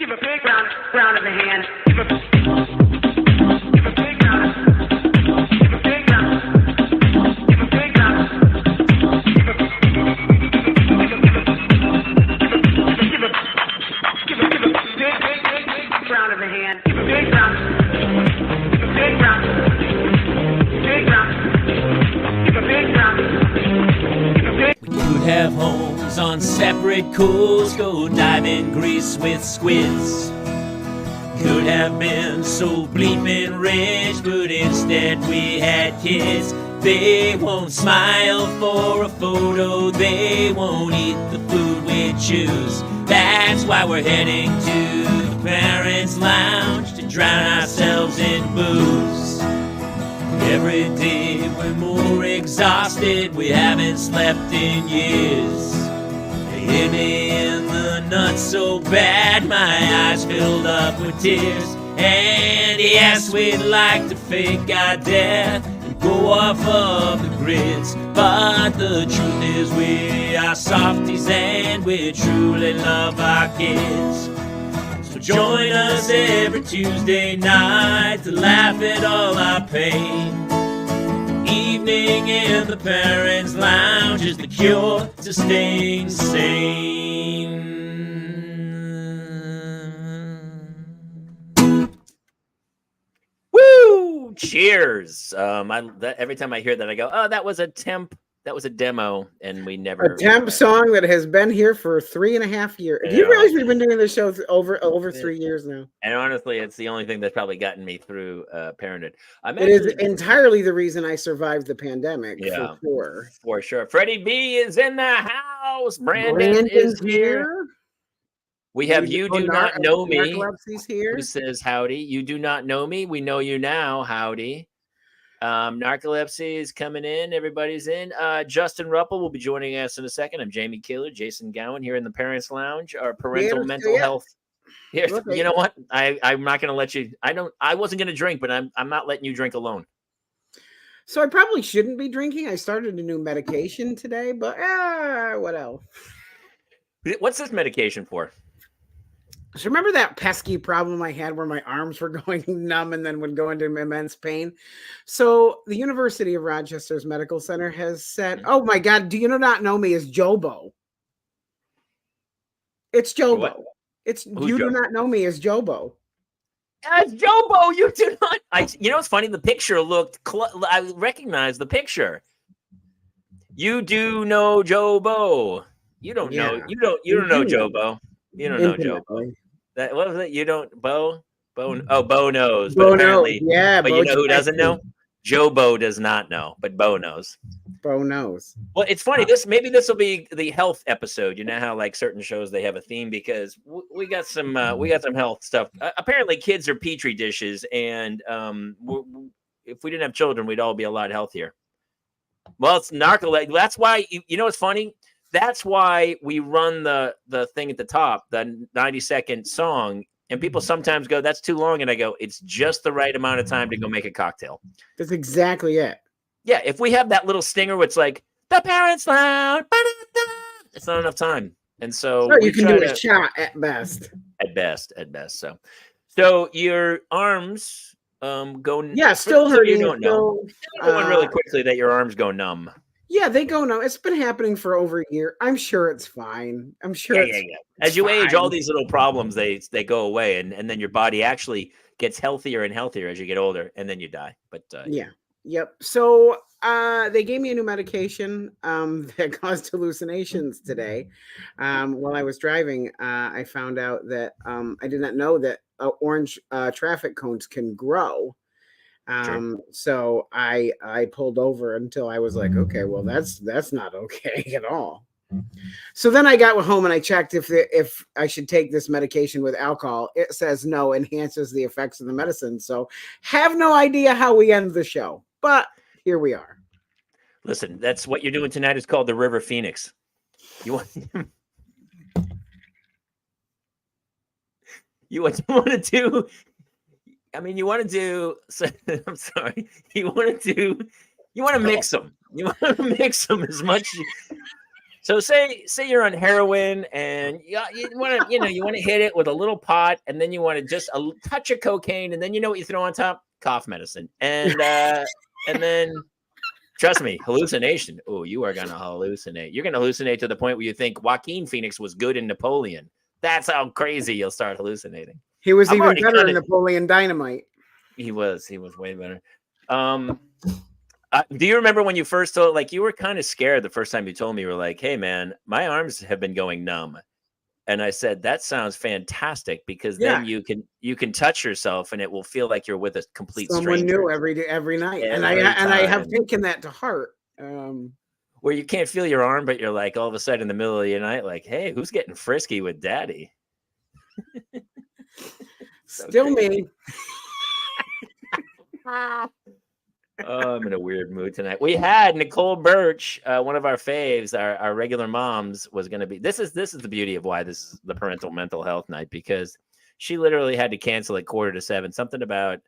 Give a big round of the hand. Give a big round. Give a big round. Give a big round. Give a big round. Give a big round of the hand. Give a big round. Give a big round. Big round. Give a big round. Give a big. We could have homes on separate coals, go dive in Greece with squids. Could have been so bleeping rich, but instead we had kids. They won't smile for a photo, they won't eat the food we choose. That's why we're heading to the parents' lounge to drown ourselves in booze. Every day we're more exhausted, we haven't slept in years. They hit me in the nuts so bad, my eyes filled up with tears. And yes, we'd like to fake our death and go off of the grids, but the truth is we are softies and we truly love our kids. So join us every Tuesday night to laugh at all our pain. Evening in the parents' lounge is the cure to staying sane. Woo! Cheers! Every time I hear that, I go, "Oh, that was a demo," and we never a temp song that has been here for 3.5 years. Do you realize we've been doing this show over 3 years now? And honestly, it's the only thing that's probably gotten me through parenthood. It is entirely the reason I survived the pandemic. Yeah, for sure. Freddie B is in the house. Brandon is here. We have You Do Not Know Me. Here. Who says howdy? You do not know me. We know you now. Howdy. Narcolepsy is coming in. Everybody's in. Justin Ruppel will be joining us in a second. I'm Jamie Keeler, Jason Gowan here in the Parents Lounge. Our parental mental health. Here, you know what? I'm not going to let you. I wasn't going to drink, but I'm not letting you drink alone. So I probably shouldn't be drinking. I started a new medication today, but what else? What's this medication for? So remember that pesky problem I had where my arms were going numb and then would go into immense pain? So the University of Rochester's Medical Center has said, oh my God, do you not know me as Jobo? It's Jobo. What? You do not know me as Jobo. As Jobo, you do not. You know what's funny? The picture looked. I recognize the picture. You do know Jobo. You don't know. You don't know Jobo. You don't know Jobo. What was it? You don't Bo? Oh, Bo knows. Bo apparently, knows. Yeah. But you know who doesn't know? Jobo does not know, but Bo knows. Bo knows. Well, it's funny. Maybe this will be the health episode. You know how like certain shows they have a theme because we got some health stuff. Apparently, kids are petri dishes, and if we didn't have children, we'd all be a lot healthier. Well, it's narcolepsy. That's why you know what's funny. That's why we run the thing at the top, the 90-second song, and people sometimes go, "That's too long," and I go, "It's just the right amount of time to go make a cocktail." That's exactly it. Yeah, if we have that little stinger where it's like, the parents loud, it's not enough time. And so you can do a shot at best. At best. So your arms go. Yeah, still hurting. You don't know. Going really quickly that your arms go numb. Yeah, they go numb. It's been happening for over a year. I'm sure it's fine. I'm sure. Yeah. As you age, all these little problems they go away, and then your body actually gets healthier and healthier as you get older, and then you die. But yeah. Yep. So they gave me a new medication that caused hallucinations today. While I was driving, I found out that I did not know that orange traffic cones can grow. Sure. So I pulled over until I was like, okay, well, that's not okay at all. So then I got home and I checked if I should take this medication with alcohol. It says no, enhances the effects of the medicine. So have no idea how we end the show, but here we are. Listen, that's what you're doing tonight is called the River Phoenix. You want to do. I mean, you want to do. I'm sorry. You want to mix them. You want to mix them as much. So say you're on heroin and you want to you want to hit it with a little pot, and then you want to just a touch of cocaine, and then you know what you throw on top? Cough medicine, and then trust me, hallucination. Oh, you are gonna hallucinate. You're gonna hallucinate to the point where you think Joaquin Phoenix was good in Napoleon. That's how crazy you'll start hallucinating. He was I'm even already better kinda in Napoleon Dynamite. He was way better. Do you remember when you first told, like, you were kind of scared the first time you told me, you were like, "Hey man, my arms have been going numb." And I said, "That sounds fantastic because Yeah, then you can touch yourself and it will feel like you're with a complete someone stranger new every day, every night, and every I have time." taken that to heart. Where you can't feel your arm, but you're like all of a sudden in the middle of the night, like, "Hey, who's getting frisky with daddy?" So Still crazy. me. Oh, I'm in a weird mood tonight. We had Nicole Burch, one of our faves, our regular moms, was going to be. This is the beauty of why this is the parental mental health night, because she literally had to cancel at 6:45. Something about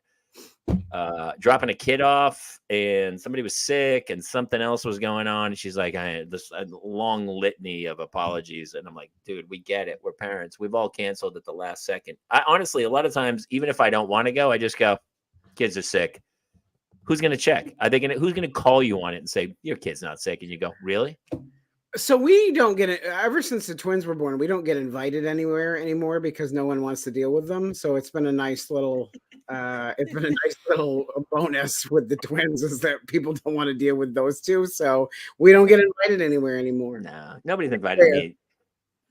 dropping a kid off, and somebody was sick, and something else was going on. And she's like, "I had this a long litany of apologies," and I'm like, "Dude, we get it. We're parents. We've all canceled at the last second." I honestly, a lot of times, even if I don't want to go, I just go, "Kids are sick." Who's going to check? Are they going to, who's going to call you on it and say, "Your kid's not sick"? And you go, "Really?" So we don't get it ever since the twins were born. We don't get invited anywhere anymore because no one wants to deal with them. So it's been a nice little, bonus with the twins is that people don't want to deal with those two. So we don't get invited anywhere anymore. No, nobody's invited Fair. me.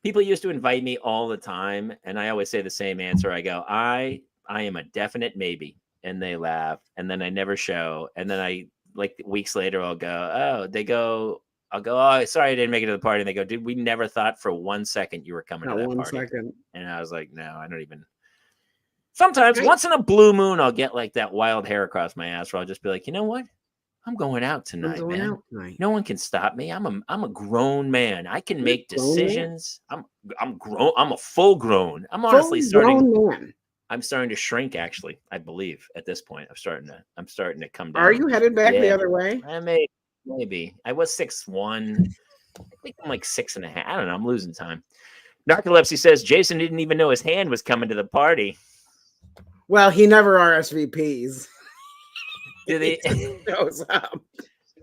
People used to invite me all the time, and I always say the same answer. I go, I am a definite maybe. And they laugh, and then I never show. And then I, like, weeks later, I'll go, oh, they go, I'll go, "Oh, sorry, I didn't make it to the party." And they go, "Dude, we never thought for 1 second you were coming to Not that one party." second. And I was like, "No, I don't even." Sometimes, Right. once in a blue moon, I'll get like that wild hair across my ass where I'll just be like, "You know what? I'm going out I'm tonight, going man. out tonight. No one can stop me. I'm a grown man. I can You're a make grown man. decisions. I'm grown. I'm a full grown. I'm honestly Full starting. grown man. I'm starting to shrink. Actually, I believe at this point, I'm starting to come Are down. you headed back the Yeah, other way? maybe. I was 6'1". I think I'm like 6.5. I don't know. I'm losing time. Narcolepsy says Jason didn't even know his hand was coming to the party. Well, he never RSVPs. Did He he? just shows up.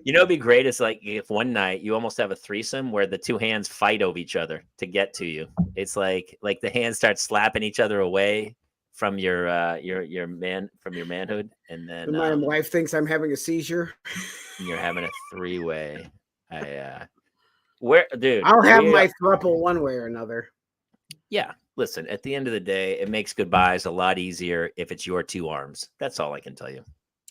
You know, it'd be great. It's like if one night you almost have a threesome where the two hands fight over each other to get to you. It's like the hands start slapping each other away from your manhood, and then My wife thinks I'm having a seizure. you're having a three-way. Where, dude? I'll have my throuple one way or another. Yeah. Listen, at the end of the day, it makes goodbyes a lot easier if it's your two arms. That's all I can tell you.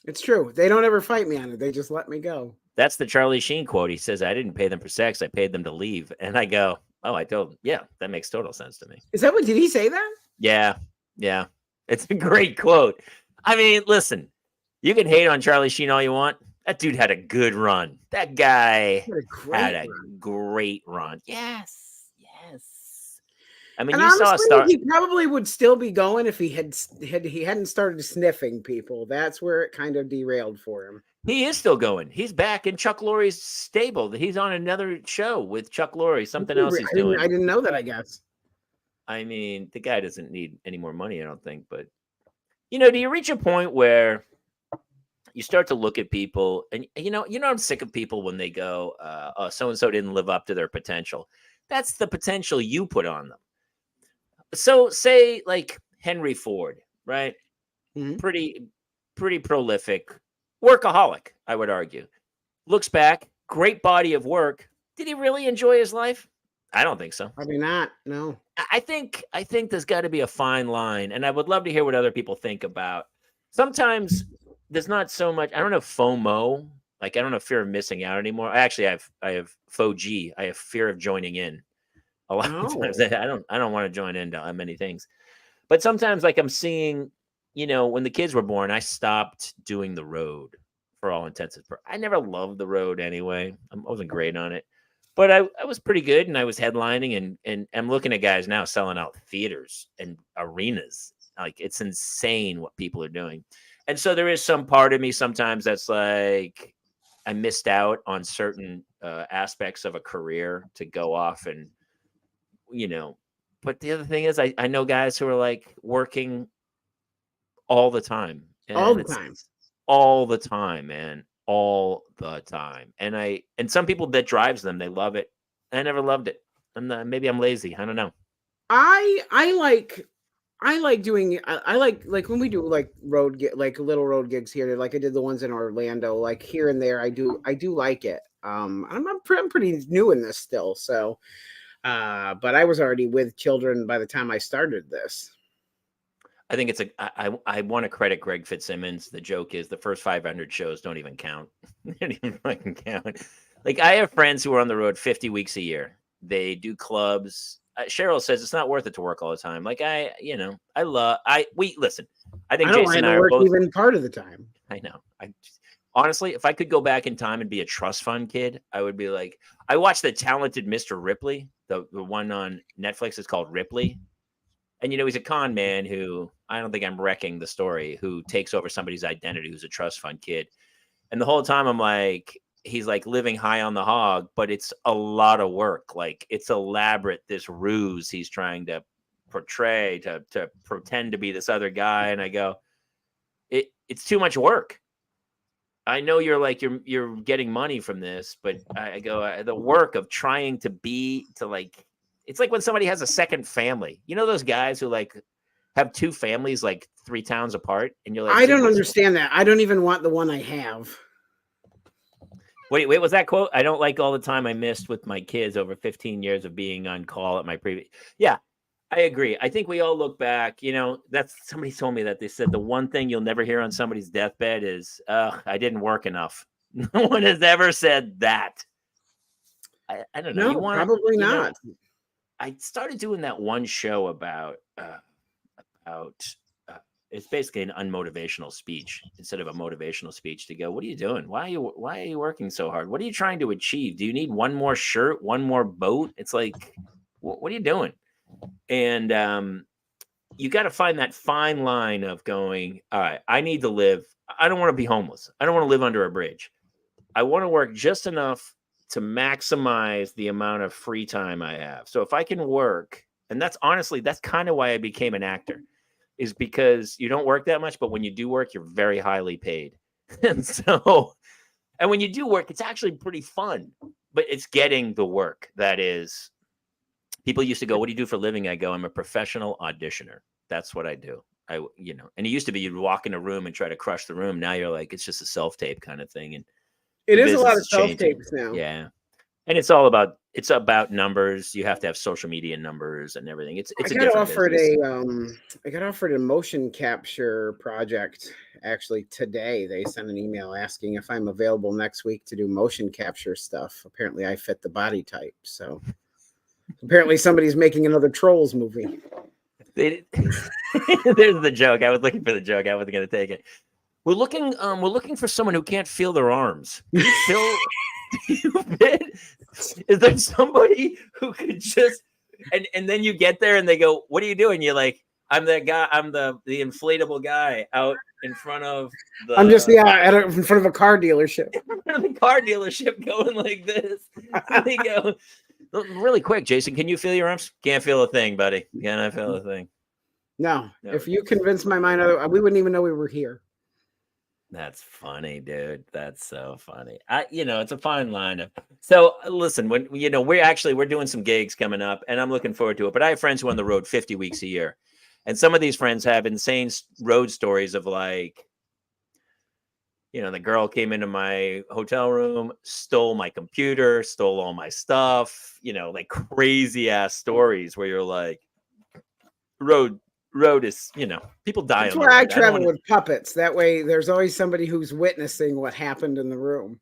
It's true. They don't ever fight me on it. They just let me go. That's the Charlie Sheen quote. He says, "I didn't pay them for sex. I paid them to leave." And I go, "Oh, I told him. Yeah, that makes total sense to me." Is that what, did he say that? Yeah. Yeah. It's a great quote. I mean, listen, you can hate on Charlie Sheen all you want. That dude had a good run. That guy had a great run. Yes. I mean, And you honestly, saw a star. he probably would still be going if he hadn't started sniffing people. That's where it kind of derailed for him. He is still going. He's back in Chuck Lorre's stable. He's on another show with Chuck Lorre. Something else he's doing. I didn't know that, I guess. I mean, the guy doesn't need any more money, I don't think. But, do you reach a point where you start to look at people and, I'm sick of people when they go, "Oh, so-and-so didn't live up to their potential." That's the potential you put on them. So say like Henry Ford, right? Mm-hmm. Pretty prolific workaholic, I would argue. Looks back, great body of work. Did he really enjoy his life? I don't think so. Probably not. No. I think there's got to be a fine line, and I would love to hear what other people think about. Sometimes there's not so much. I don't know FOMO. Like, I don't know, fear of missing out anymore. I have FOG. I have fear of joining in. A lot of times I don't want to join into many things. But sometimes, like, I'm seeing, when the kids were born, I stopped doing the road for all intents and purposes. I never loved the road anyway. I wasn't great on it. But I was pretty good, and I was headlining, and I'm looking at guys now selling out theaters and arenas. Like, it's insane what people are doing. And so there is some part of me sometimes that's like, I missed out on certain aspects of a career to go off and, you know, but the other thing is I know guys who are like working all the time, All and the it's time. all the time, man, all the time. And some people that drives them, they love it. I never loved it. Maybe I'm lazy. I don't know. I like doing I like when we do like like little road gigs here, like I did the ones in Orlando, like here and there. I do like it. I'm pretty new in this still, so but I was already with children by the time I started this. I think it's I want to credit Greg Fitzsimmons. The joke is the first 500 shows don't even count. They don't even fucking count. Like I have friends who are on the road 50 weeks a year. They do clubs. Cheryl says it's not worth it to work all the time. Like we listen. I think I don't Jason want and I to are work both. even part of the time. I know. Honestly, if I could go back in time and be a trust fund kid, I would be like, I watched The Talented Mr. Ripley, the one on Netflix is called Ripley. And, he's a con man who, I don't think I'm wrecking the story, who takes over somebody's identity who's a trust fund kid. And the whole time I'm like, he's like living high on the hog, but it's a lot of work. Like it's elaborate, this ruse he's trying to portray, to pretend to be this other guy. And I go, it's too much work. I know you're like, you're getting money from this, but I go, the work of trying to it's like when somebody has a second family. You know those guys who like have two families like 3 towns apart, and you're like, I don't understand that. I don't even want the one I have. Wait, was that quote? I don't like all the time I missed with my kids over 15 years of being on call at my previous. Yeah, I agree. I think we all look back. That's somebody told me that they said the one thing you'll never hear on somebody's deathbed is, I didn't work enough. No one has ever said that. I don't know. No, probably not. I started doing that one show about it's basically an unmotivational speech instead of a motivational speech to go, what are you doing? Why are you working so hard? What are you trying to achieve? Do you need one more shirt, one more boat? It's like, what are you doing? And you got to find that fine line of going, all right, I need to live. I don't want to be homeless. I don't want to live under a bridge. I want to work just enough to maximize the amount of free time I have. So if I can work, and that's kind of why I became an actor, is because you don't work that much, but when you do work, you're very highly paid. And when you do work, it's actually pretty fun, but it's getting the work that is. People used to go, what do you do for a living? I go, I'm a professional auditioner. That's what I do. And it used to be you'd walk in a room and try to crush the room. Now you're like, it's just a self-tape kind of thing. And it is a lot of self-tapes now. Yeah. And it's about numbers. You have to have social media numbers and everything. It's a different business. I got offered a motion capture project actually today. They sent an email asking if I'm available next week to do motion capture stuff. Apparently I fit the body type. So apparently somebody's making another Trolls movie. There's the joke. I was looking for the joke. I wasn't going to take it. We're looking for someone who can't feel their arms. Do you fit? Is there somebody who could just and then you get there and they go, what are you doing? You're like, I'm that guy. I'm the inflatable guy out in front of the. I'm just in front of a car dealership. In front of the car dealership, going like this. And they go really quick. Jason, can you feel your arms? Can't feel a thing, buddy. Can't feel a thing. No. If you convince my mind, we wouldn't even know we were here. That's funny, dude. That's so funny. It's a fine line. So listen, when we're doing some gigs coming up, and I'm looking forward to it. But I have friends who are on the road 50 weeks a year, and some of these friends have insane road stories of like, the girl came into my hotel room, stole my computer, stole all my stuff. Like crazy ass stories where you're like, road is, people die. That's where I travel with puppets. That way there's always somebody who's witnessing what happened in the room.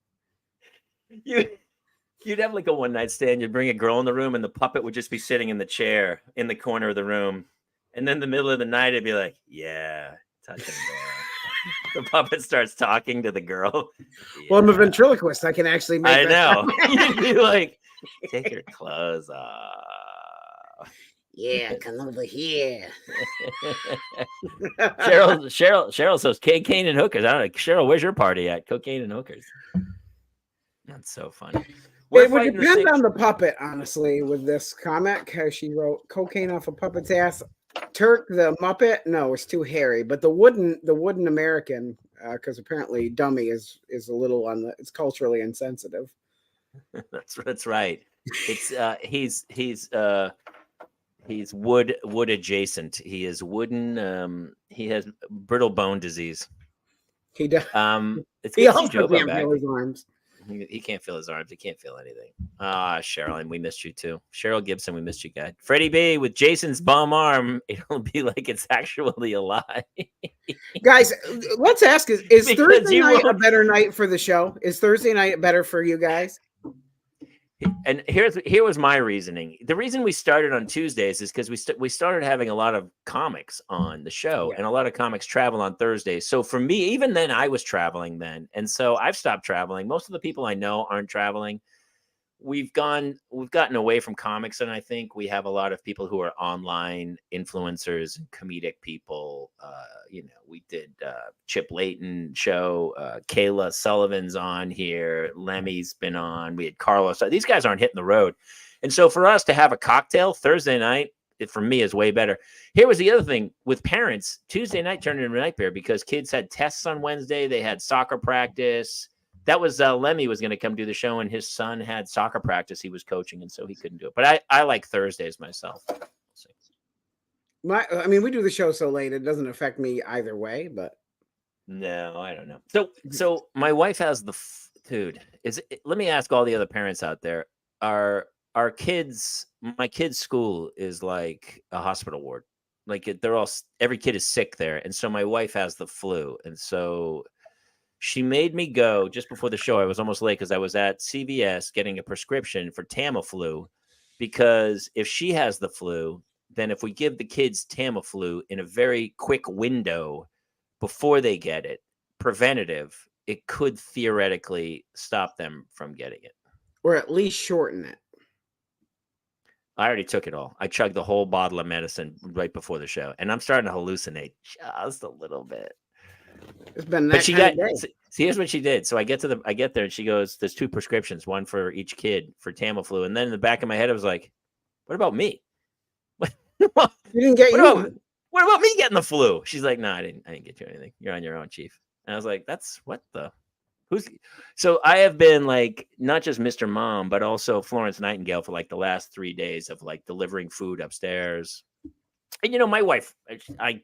You'd have like a one night stand. You'd bring a girl in the room and the puppet would just be sitting in the chair in the corner of the room. And then in the middle of the night, it'd be like, yeah, touching there. The puppet starts talking to the girl. Yeah. Well, I'm a ventriloquist. I can actually make I know. You'd be like, take your clothes off. Yeah, come over here. Cheryl says cocaine and hookers. I don't know. Cheryl, where's your party at? Cocaine and hookers. That's so funny. We're It would fighting the depend same. on the puppet, honestly, with this comic. How she wrote cocaine off a puppet's ass. Turk the Muppet, no, it's too hairy. But the wooden American, because apparently dummy is a little on the. It's culturally insensitive. That's right. It's he's wood adjacent. He is wooden. He has brittle bone disease. He does. It's He good to see also Jobo can't back. feel his arms. He can't feel his arms. He can't feel anything. Ah, Sherilyn, we missed you too. Cheryl Gibson, we missed you, guys. Freddie B with Jason's bum arm. It'll be like it's actually alive. Guys, let's ask: Is Because Thursday you night a wrote- better night for the show? Is Thursday night better for you guys? And here was my reasoning. The reason we started on Tuesdays is because we started having a lot of comics on the show, and a lot of comics travel on Thursdays. So for me, even then, I was traveling then, and so I've stopped traveling. Most of the people I know aren't traveling. We've gotten away from comics, and I think we have a lot of people who are online influencers and comedic people. We did Chip Layton show, Kayla Sullivan's on here, Lemmy's been on, we had Carlos. These guys aren't hitting the road, and so for us to have a cocktail Thursday night, it for me is way better. Here was the other thing with parents: Tuesday night turned into a nightmare because kids had tests on Wednesday, they had soccer practice. That was Lemmy was going to come do the show, and his son had soccer practice he was coaching, and so he couldn't do it. But I like Thursdays myself. I mean, we do the show so late; it doesn't affect me either way. But no, I don't know. So my wife has dude. Let me ask all the other parents out there: Our kids, my kid's school is like a hospital ward. Like every kid is sick there, and so my wife has the flu, and so she made me go just before the show. I was almost late because I was at CVS getting a prescription for Tamiflu, because if she has the flu, then if we give the kids Tamiflu in a very quick window before they get it, preventative, it could theoretically stop them from getting it. Or at least shorten it. I already took it all. I chugged the whole bottle of medicine right before the show, and I'm starting to hallucinate just a little bit. It's been that But she kind got of day. see, here's what she did. So I get there and she goes, "There's 2 prescriptions, one for each kid for Tamiflu." And then in the back of my head, I was like, "What about me? You didn't get you one. What about me getting the flu?" She's like, "No, I didn't get you anything. You're on your own, Chief." And I was like, "That's what the who's?" So I have been like not just Mr. Mom, but also Florence Nightingale for like the last 3 days of like delivering food upstairs. And my wife, I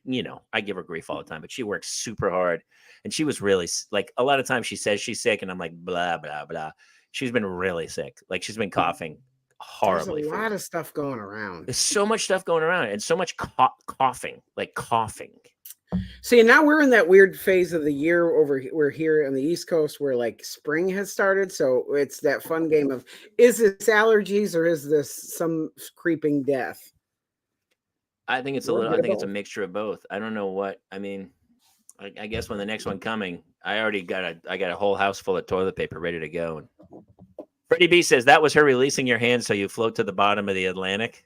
give her grief all the time, but she works super hard, and she was really like a lot of times she says she's sick, and I'm like blah blah blah. She's been really sick, like she's been coughing horribly. There's a lot of stuff going around. There's so much stuff going around, and so much coughing. See, now we're in that weird phase of the year we're here on the East Coast where like spring has started. So it's that fun game of, is this allergies or is this some creeping death? I think it's a mixture of both. I don't know what. I mean, I guess when the next one coming, I got a whole house full of toilet paper ready to go. And Freddie B says that was her releasing your hand so you float to the bottom of the Atlantic.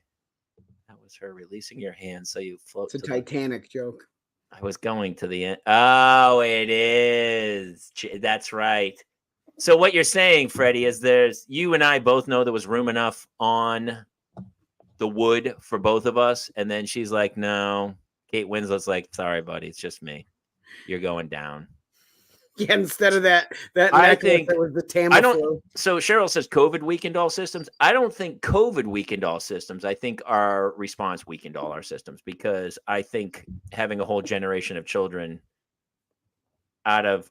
That was her releasing your hand so you float. It's a Titanic joke. I was going to the end. Oh, it is. That's right. So what you're saying, Freddie, is you and I both know there was room enough on the wood for both of us, and then she's like, "No." Kate Winslet's like, "Sorry, buddy, it's just me. You're going down." Yeah, instead of that I necklace think that was the Tamiflu. So Cheryl says COVID weakened all systems. I don't think COVID weakened all systems. I think our response weakened all our systems, because I think having a whole generation of children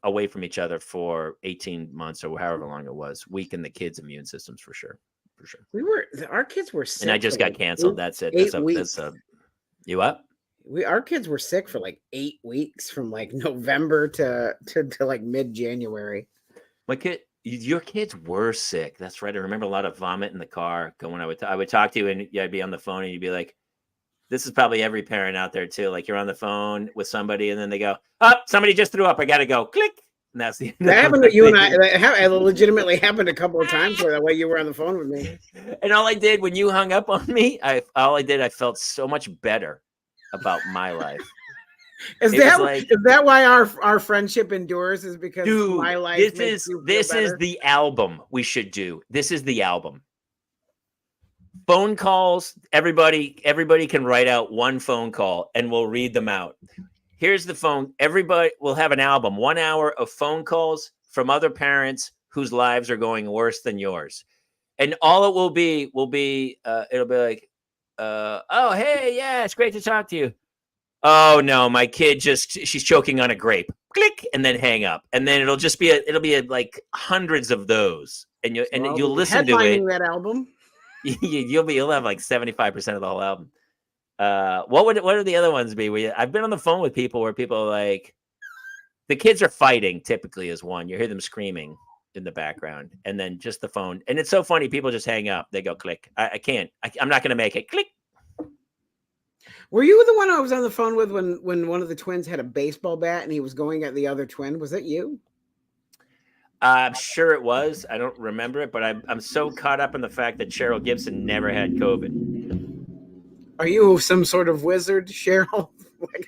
away from each other for 18 months or however long it was weakened the kids' immune systems for sure. Our kids were sick. And I just got canceled. That's it. You up? Our kids were sick for like 8 weeks from like November to like mid-January. Your kids were sick. That's right. I remember a lot of vomit in the car. I would talk to you, and I'd be on the phone, and you'd be like, this is probably every parent out there too. Like you're on the phone with somebody, and then they go, "Oh, somebody just threw up. I got to go." Click. And that's the end. That happened to you and I. It legitimately happened a couple of times where that way you were on the phone with me. And all I did when you hung up on me, I felt so much better about my life. Is It was that like, is that why our friendship endures? Is because my dude, life makes you feel this is better? the album we should do. This is the album. Phone calls. Everybody can write out one phone call, and we'll read them out. Here's the phone. Everybody will have an album, 1 hour of phone calls from other parents whose lives are going worse than yours. And all it will be it'll be like, oh, hey, yeah, it's great to talk to you. Oh no, my kid she's choking on a grape. Click, and then hang up. And then it'll be like hundreds of those. And Well, you'll listen to it. headlining that album. You'll have like 75% of the whole album. What are the other ones be? I've been on the phone with people where people are like, the kids are fighting typically is one. You hear them screaming in the background, and then just the phone. And it's so funny. People just hang up. They go click. I can't. I'm not going to make it. Click. Were you the one I was on the phone with when one of the twins had a baseball bat and he was going at the other twin? Was that you? I'm sure it was. I don't remember it, but I'm so caught up in the fact that Cheryl Gibson never had COVID. Are you some sort of wizard, Cheryl?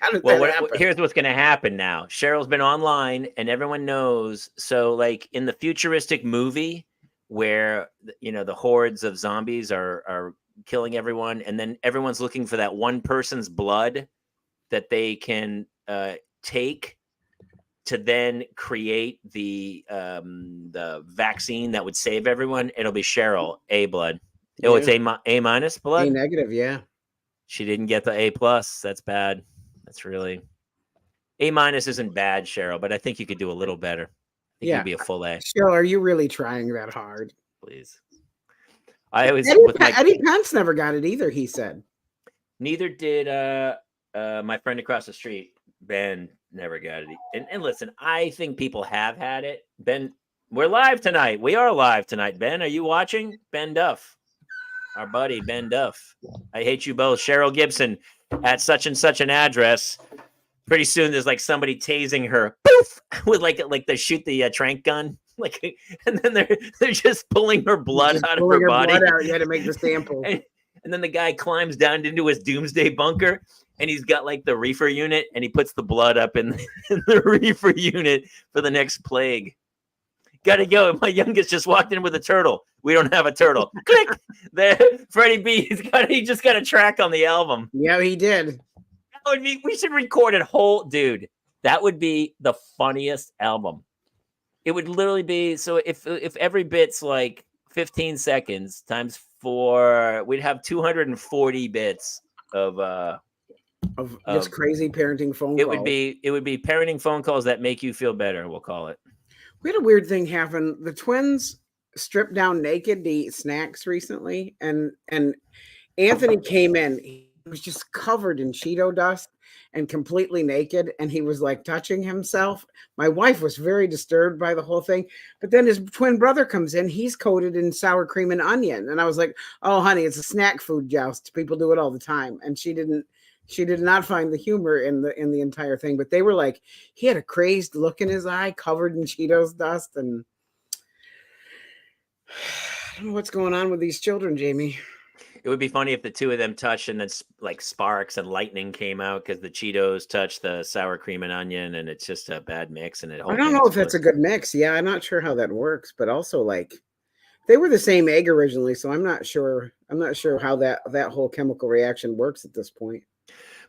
How did that happen? Here's what's going to happen now. Cheryl's been online, and everyone knows. So, like in the futuristic movie, where the hordes of zombies are killing everyone, and then everyone's looking for that one person's blood that they can take to then create the vaccine that would save everyone. It'll be Cheryl A blood. Oh, it's A minus blood. A negative, yeah. She didn't get the A plus. That's bad. That's really A minus isn't bad, Cheryl, but I think you could do a little better. I think you'd be a full A. Cheryl, are you really trying that hard? Please. I always Eddie Pence never got it either, he said. Neither did my friend across the street, Ben, never got it. And listen, I think people have had it. Ben, we're live tonight. We are live tonight. Ben, are you watching? Ben Duff. Our buddy Ben Duff. I hate you both. Cheryl Gibson at such and such an address. Pretty soon there's like somebody tasing her, poof, with like they shoot the trank gun, and then they're just pulling her blood out of her body. You had to make the sample. And then the guy climbs down into his doomsday bunker, and he's got like the reefer unit, and he puts the blood up in the reefer unit for the next plague. Gotta go. My youngest just walked in with a turtle. We don't have a turtle. Click. There, Freddie B. He just got a track on the album. Yeah, he did. That would be. We should record it whole, dude. That would be the funniest album. It would literally be. So if every bit's like 15 seconds times 4, we'd have 240 bits of this crazy parenting phone call. It would be parenting phone calls that make you feel better. We'll call it. We had a weird thing happen. The twins stripped down naked to eat snacks recently, and Anthony came in. He was just covered in Cheeto dust and completely naked, and he was like touching himself. My wife was very disturbed by the whole thing. But then his twin brother comes in. He's coated in sour cream and onion, and I was like, "Oh, honey, it's a snack food joust. People do it all the time." And she did not find the humor in the entire thing, but they were like, he had a crazed look in his eye, covered in Cheetos dust, and I don't know what's going on with these children, Jamie. It would be funny if the two of them touched and then like sparks and lightning came out because the Cheetos touched the sour cream and onion, and it's just a bad mix. And I don't know if that's a good mix. Yeah, I'm not sure how that works, but also like they were the same egg originally, so I'm not sure how that whole chemical reaction works at this point.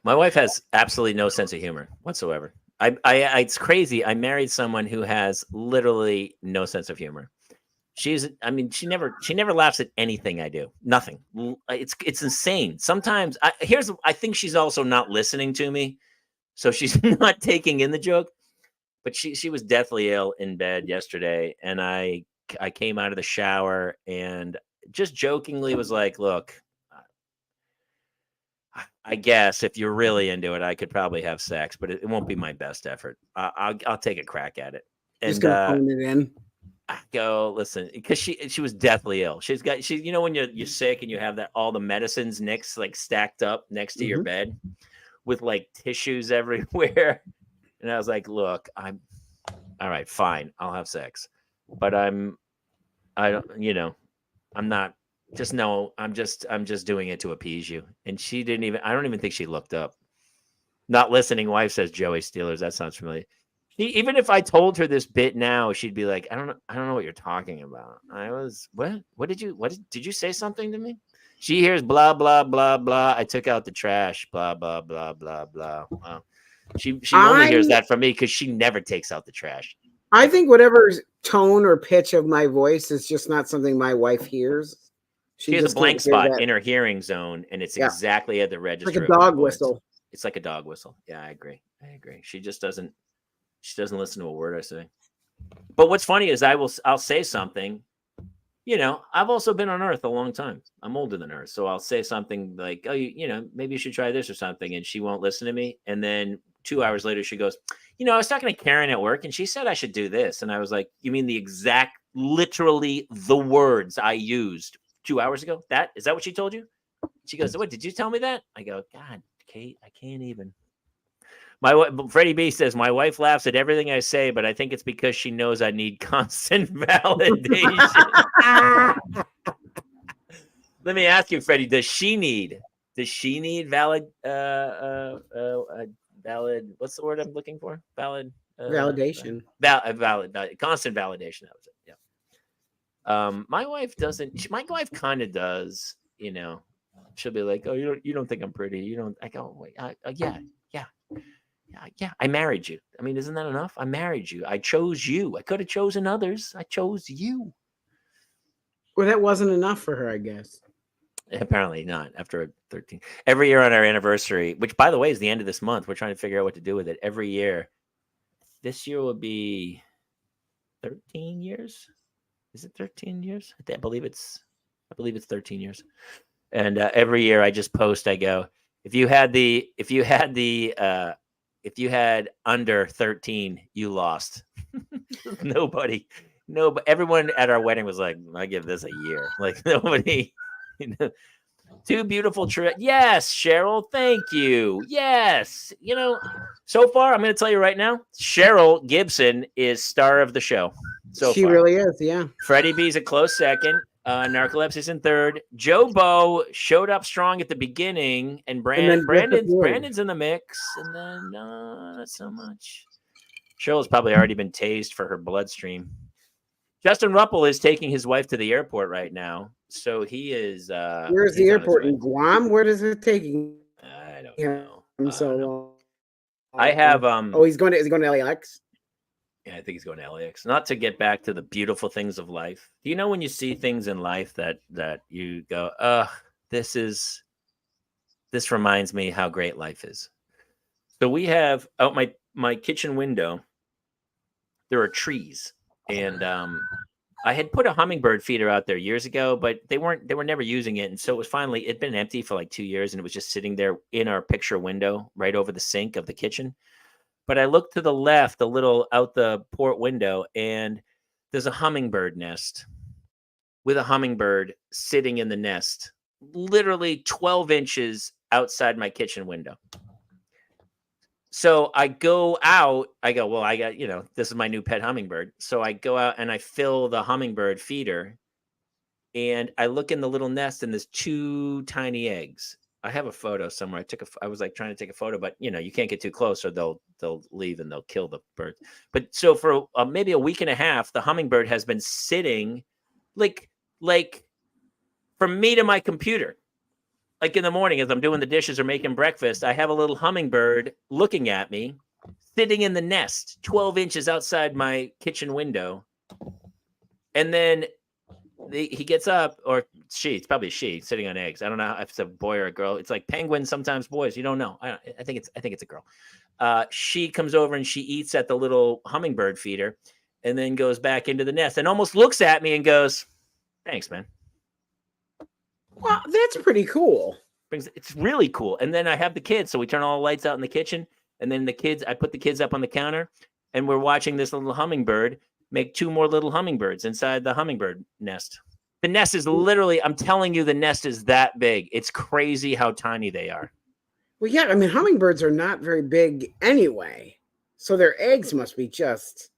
My wife has absolutely no sense of humor whatsoever. It's crazy. I married someone who has literally no sense of humor. She never laughs at anything I do. Nothing. It's insane. Sometimes I think she's also not listening to me, so she's not taking in the joke. But she was deathly ill in bed yesterday, and I came out of the shower and just jokingly was like, "Look, I guess if you're really into it, I could probably have sex, but it won't be my best effort. I'll take a crack at it." And just gonna phone it in. I go, listen, because she was deathly ill. She's when you're sick and you have all the medicines like stacked up next to your bed with like tissues everywhere. And I was like, look, I'm all right, fine, I'll have sex, but I'm not. Just know I'm just doing it to appease you. And she didn't even. I don't even think she looked up. Not listening wife, says Joey Steelers. That sounds familiar. Even if I told her this bit now, she'd be like, I don't know what you're talking about. What did you say something to me? She hears blah, blah, blah, blah. I took out the trash, blah, blah, blah, blah, blah. Wow. She only hears that from me because she never takes out the trash. I think whatever tone or pitch of my voice is just not something my wife hears. She has a blank spot in her hearing zone, and it's exactly at the register. Like a dog whistle. It's like a dog whistle. Yeah, I agree. She just doesn't listen to a word I say. But what's funny is I'll say something. You know, I've also been on Earth a long time. I'm older than her. So I'll say something like, oh, maybe you should try this or something. And she won't listen to me. And then 2 hours later, she goes, I was talking to Karen at work and she said I should do this. And I was like, you mean the exact, literally the words I used 2 hours ago? Is that what she told you? She goes, what, did you tell me that? I go, God, Kate, I can't even. Freddie B says, my wife laughs at everything I say, but I think it's because she knows I need constant validation. Let me ask you, Freddie, does she need valid, what's the word I'm looking for? Valid. Validation. Valid, constant validation. That was it. Yeah. My wife doesn't, my wife kind of does, she'll be like, oh, you don't think I'm pretty. You don't, I go, wait, yeah, I married you. I mean, isn't that enough? I married you. I chose you. I could have chosen others. I chose you. Well, that wasn't enough for her, I guess. Apparently not. After 13. Every year on our anniversary, which, by the way, is the end of this month, we're trying to figure out what to do with it. Every year. This year will be 13 years. Is it 13 years? I believe it's 13 years. And every year I just post, I go, if you had under 13, you lost. Nobody, everyone at our wedding was like, I give this a year. Like nobody, Two beautiful Yes, Cheryl, thank you. Yes. So far, I'm going to tell you right now, Cheryl Gibson is star of the show. She really is, yeah. Freddie B's a close second. Narcolepsy's in third. Joe Bo showed up strong at the beginning, and Brandon's in the mix, and then not so much. Cheryl's probably already been tased for her bloodstream. Justin Ruppel is taking his wife to the airport right now, so he is. Where's the airport in Guam? Where is it taking? I don't know. So long. I have. Is he going to LAX? Yeah, I think he's going to LAX. Not to get back to the beautiful things of life. Do you know when you see things in life that you go, this reminds me how great life is. So we have out my kitchen window, there are trees. And I had put a hummingbird feeder out there years ago, but they were never using it. And so it'd been empty for like 2 years, and it was just sitting there in our picture window right over the sink of the kitchen. But I looked to the left, a little out the port window, and there's a hummingbird nest with a hummingbird sitting in the nest, literally 12 inches outside my kitchen window. So I go out, I got, this is my new pet hummingbird. So I go out and I fill the hummingbird feeder, and I look in the little nest, and there's 2 tiny eggs. I have a photo somewhere. I was like trying to take a photo, but you can't get too close or they'll leave and they'll kill the bird. But so for maybe a week and a half, the hummingbird has been sitting like from me to my computer. Like in the morning, as I'm doing the dishes or making breakfast, I have a little hummingbird looking at me, sitting in the nest, 12 inches outside my kitchen window. And then he gets up, or it's probably a she, sitting on eggs. I don't know if it's a boy or a girl. It's like penguins, sometimes boys. You don't know. I think it's a girl. She comes over and she eats at the little hummingbird feeder, and then goes back into the nest and almost looks at me and goes, "Thanks, man." Well, that's pretty cool. It's really cool. And then I have the kids, so we turn all the lights out in the kitchen, and then I put the kids up on the counter, and we're watching this little hummingbird make 2 more little hummingbirds inside the hummingbird nest. The nest is literally, I'm telling you, the nest is that big. It's crazy how tiny they are. Well, yeah, I mean, hummingbirds are not very big anyway, so their eggs must be just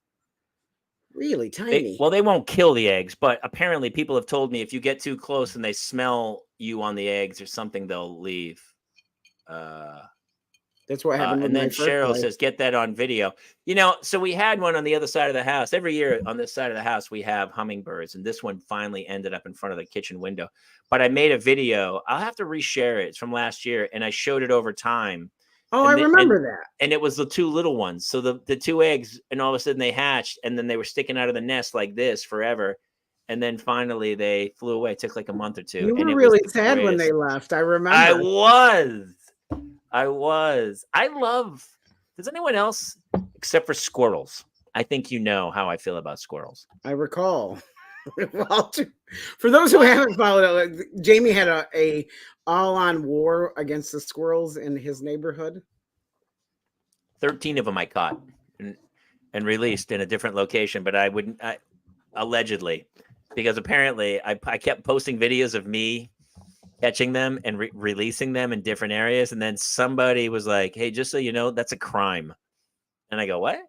really tiny. They won't kill the eggs, but apparently people have told me if you get too close and they smell you on the eggs or something, they'll leave. They'll That's what happened with And my then first Cheryl wife. says, get that on video. So we had one on the other side of the house. Every year on this side of the house, we have hummingbirds. And this one finally ended up in front of the kitchen window. But I made a video. I'll have to reshare it. It's from last year. And I showed it over time. Oh, I remember that. And it was the two little ones. So the two eggs, and all of a sudden they hatched. And then they were sticking out of the nest like this forever. And then finally they flew away. It took like a month or two. You and were it really was sad when they left. I remember. I love, does anyone else, except for squirrels? I think you know how I feel about squirrels. I recall. Well, for those who haven't followed it, Jamie had a all-on war against the squirrels in his neighborhood. 13 of them I caught and released in a different location, but allegedly, because apparently I kept posting videos of me catching them and releasing them in different areas. And then somebody was like, hey, just so you know, that's a crime. And I go, what?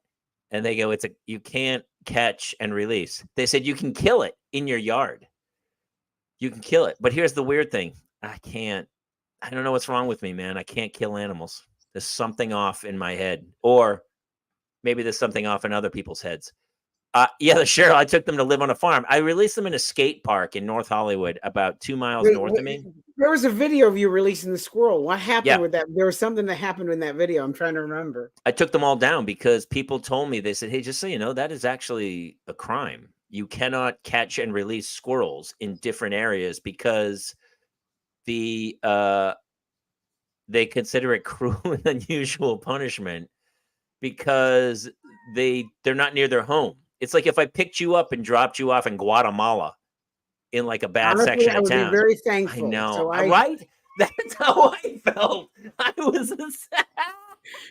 And they go, you can't catch and release. They said, you can kill it in your yard. You can kill it. But here's the weird thing. I don't know what's wrong with me, man. I can't kill animals. There's something off in my head, or maybe there's something off in other people's heads. Cheryl, I took them to live on a farm. I released them in a skate park in North Hollywood, about 2 miles north of me. There was a video of you releasing the squirrel. What happened with that? There was something that happened in that video. I'm trying to remember. I took them all down because people told me, they said, hey, just so you know, that is actually a crime. You cannot catch and release squirrels in different areas because they consider it cruel and unusual punishment because they're not near their home. It's like if I picked you up and dropped you off in Guatemala in like a bad section of town. I would be very thankful. I know, so right? That's how I felt. I was sad.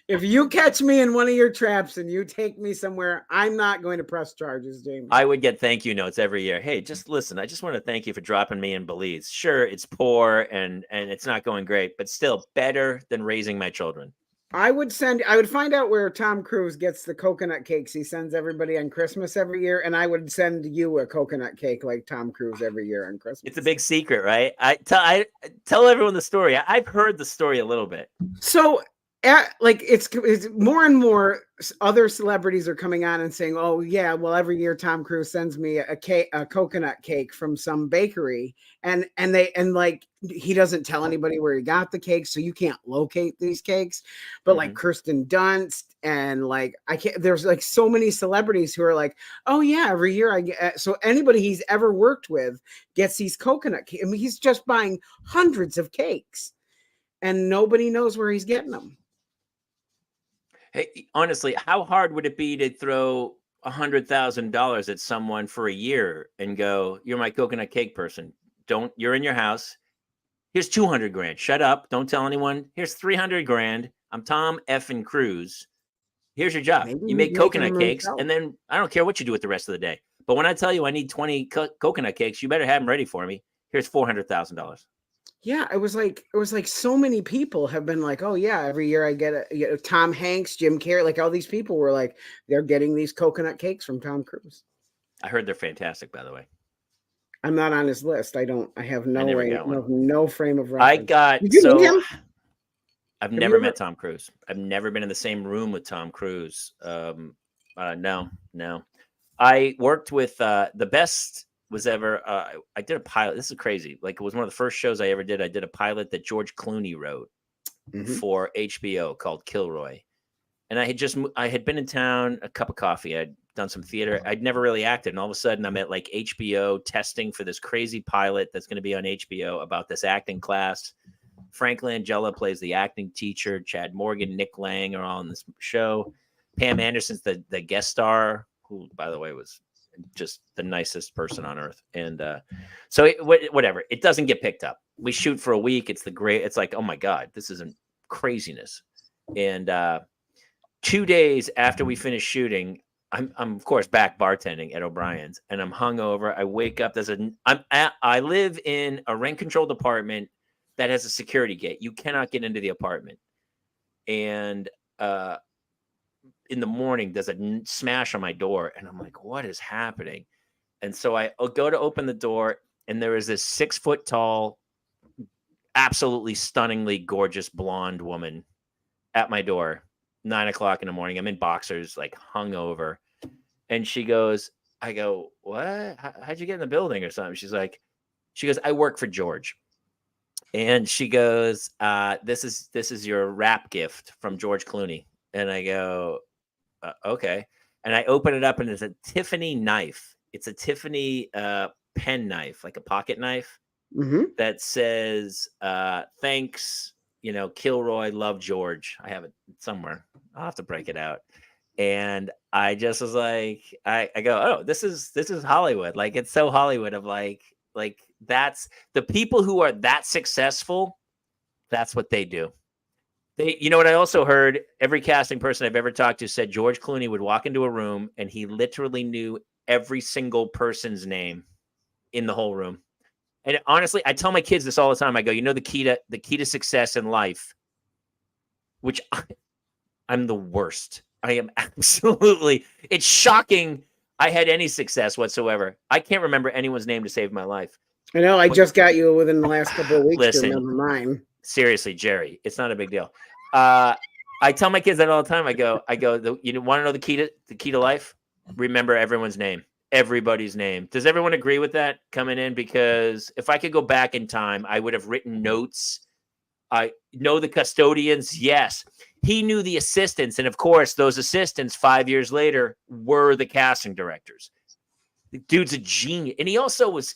If you catch me in one of your traps and you take me somewhere, I'm not going to press charges, James. I would get thank you notes every year. Hey, just listen. I just want to thank you for dropping me in Belize. Sure, it's poor and it's not going great, but still better than raising my children. I would find out where Tom Cruise gets the coconut cakes he sends everybody on Christmas every year, and I would send you a coconut cake like Tom Cruise every year on Christmas. It's a big secret, right? I tell everyone the story. I've heard the story a little bit. So it's more and more other celebrities are coming on and saying, oh yeah, well, every year Tom Cruise sends me a coconut cake from some bakery, and he doesn't tell anybody where he got the cake, so you can't locate these cakes. But like Kirsten Dunst and there's like so many celebrities who are like, oh yeah, every year I get. So anybody he's ever worked with gets these coconut cakes. I mean, he's just buying hundreds of cakes and nobody knows where he's getting them. Hey, honestly, how hard would it be to throw $100,000 at someone for a year and go, you're my coconut cake person. You're in your house. Here's 200 grand. Shut up. Don't tell anyone. Here's 300 grand. I'm Tom effing Cruise. Here's your job. You make coconut cakes, and then I don't care what you do with the rest of the day. But when I tell you I need 20 coconut cakes, you better have them ready for me. Here's $400,000. Yeah, it was like so many people have been like, oh yeah, every year I get Tom Hanks, Jim Carrey, like all these people were like, they're getting these coconut cakes from Tom Cruise. I heard they're fantastic, by the way. I'm not on his list. I have no frame of reference. I've never met Tom Cruise. I've never been in the same room with Tom Cruise. No. I worked with the best was ever. I did a pilot. This is crazy. Like, it was one of the first shows I ever did. I did a pilot that George Clooney wrote for HBO called Kilroy. And I had been in town, a cup of coffee. I'd done some theater. I'd never really acted. And all of a sudden I'm at like HBO testing for this crazy pilot that's going to be on HBO about this acting class. Frank Langella plays the acting teacher. Chad Morgan, Nick Lang are all on this show. Pam Anderson's the guest star, who, by the way, was just the nicest person on earth. And whatever, it doesn't get picked up. We shoot for a week. It's like, oh my God, this isn't craziness. And 2 days after we finish shooting, I'm of course back bartending at O'Brien's, and I'm hungover. I wake up. I live in a rent controlled apartment that has a security gate. You cannot get into the apartment. And in the morning, there's a smash on my door, and I'm like, what is happening? And so I go to open the door, and there is this 6 foot tall, absolutely stunningly gorgeous blonde woman at my door, 9 o'clock in the morning. I'm in boxers, like hungover. And she goes, I go, what? How'd you get in the building or something? She goes, I work for George. And she goes, this is your wrap gift from George Clooney. And I go, okay. And I open it up and it's a Tiffany knife. It's a Tiffany pen knife, like a pocket knife that says, thanks, Kilroy, love George. I have it somewhere. I'll have to break it out. And I just was like, I go, oh, this is Hollywood. Like, it's so Hollywood of like that's the people who are that successful. That's what they do. What I also heard, every casting person I've ever talked to said George Clooney would walk into a room and he literally knew every single person's name in the whole room. And honestly, I tell my kids this all the time. I go, the key to success in life, which I'm the worst. I am absolutely, it's shocking I had any success whatsoever. I can't remember anyone's name to save my life. I know. I just got you within the last couple of weeks. Listen, to remember mine. Seriously, Jerry, it's not a big deal. I tell my kids that all the time. I go. You want to know the key to life? Remember everyone's name, everybody's name. Does everyone agree with that coming in? Because if I could go back in time, I would have written notes. I know the custodians. Yes, he knew the assistants, and of course, those assistants 5 years later were the casting directors. The dude's a genius, and he also was,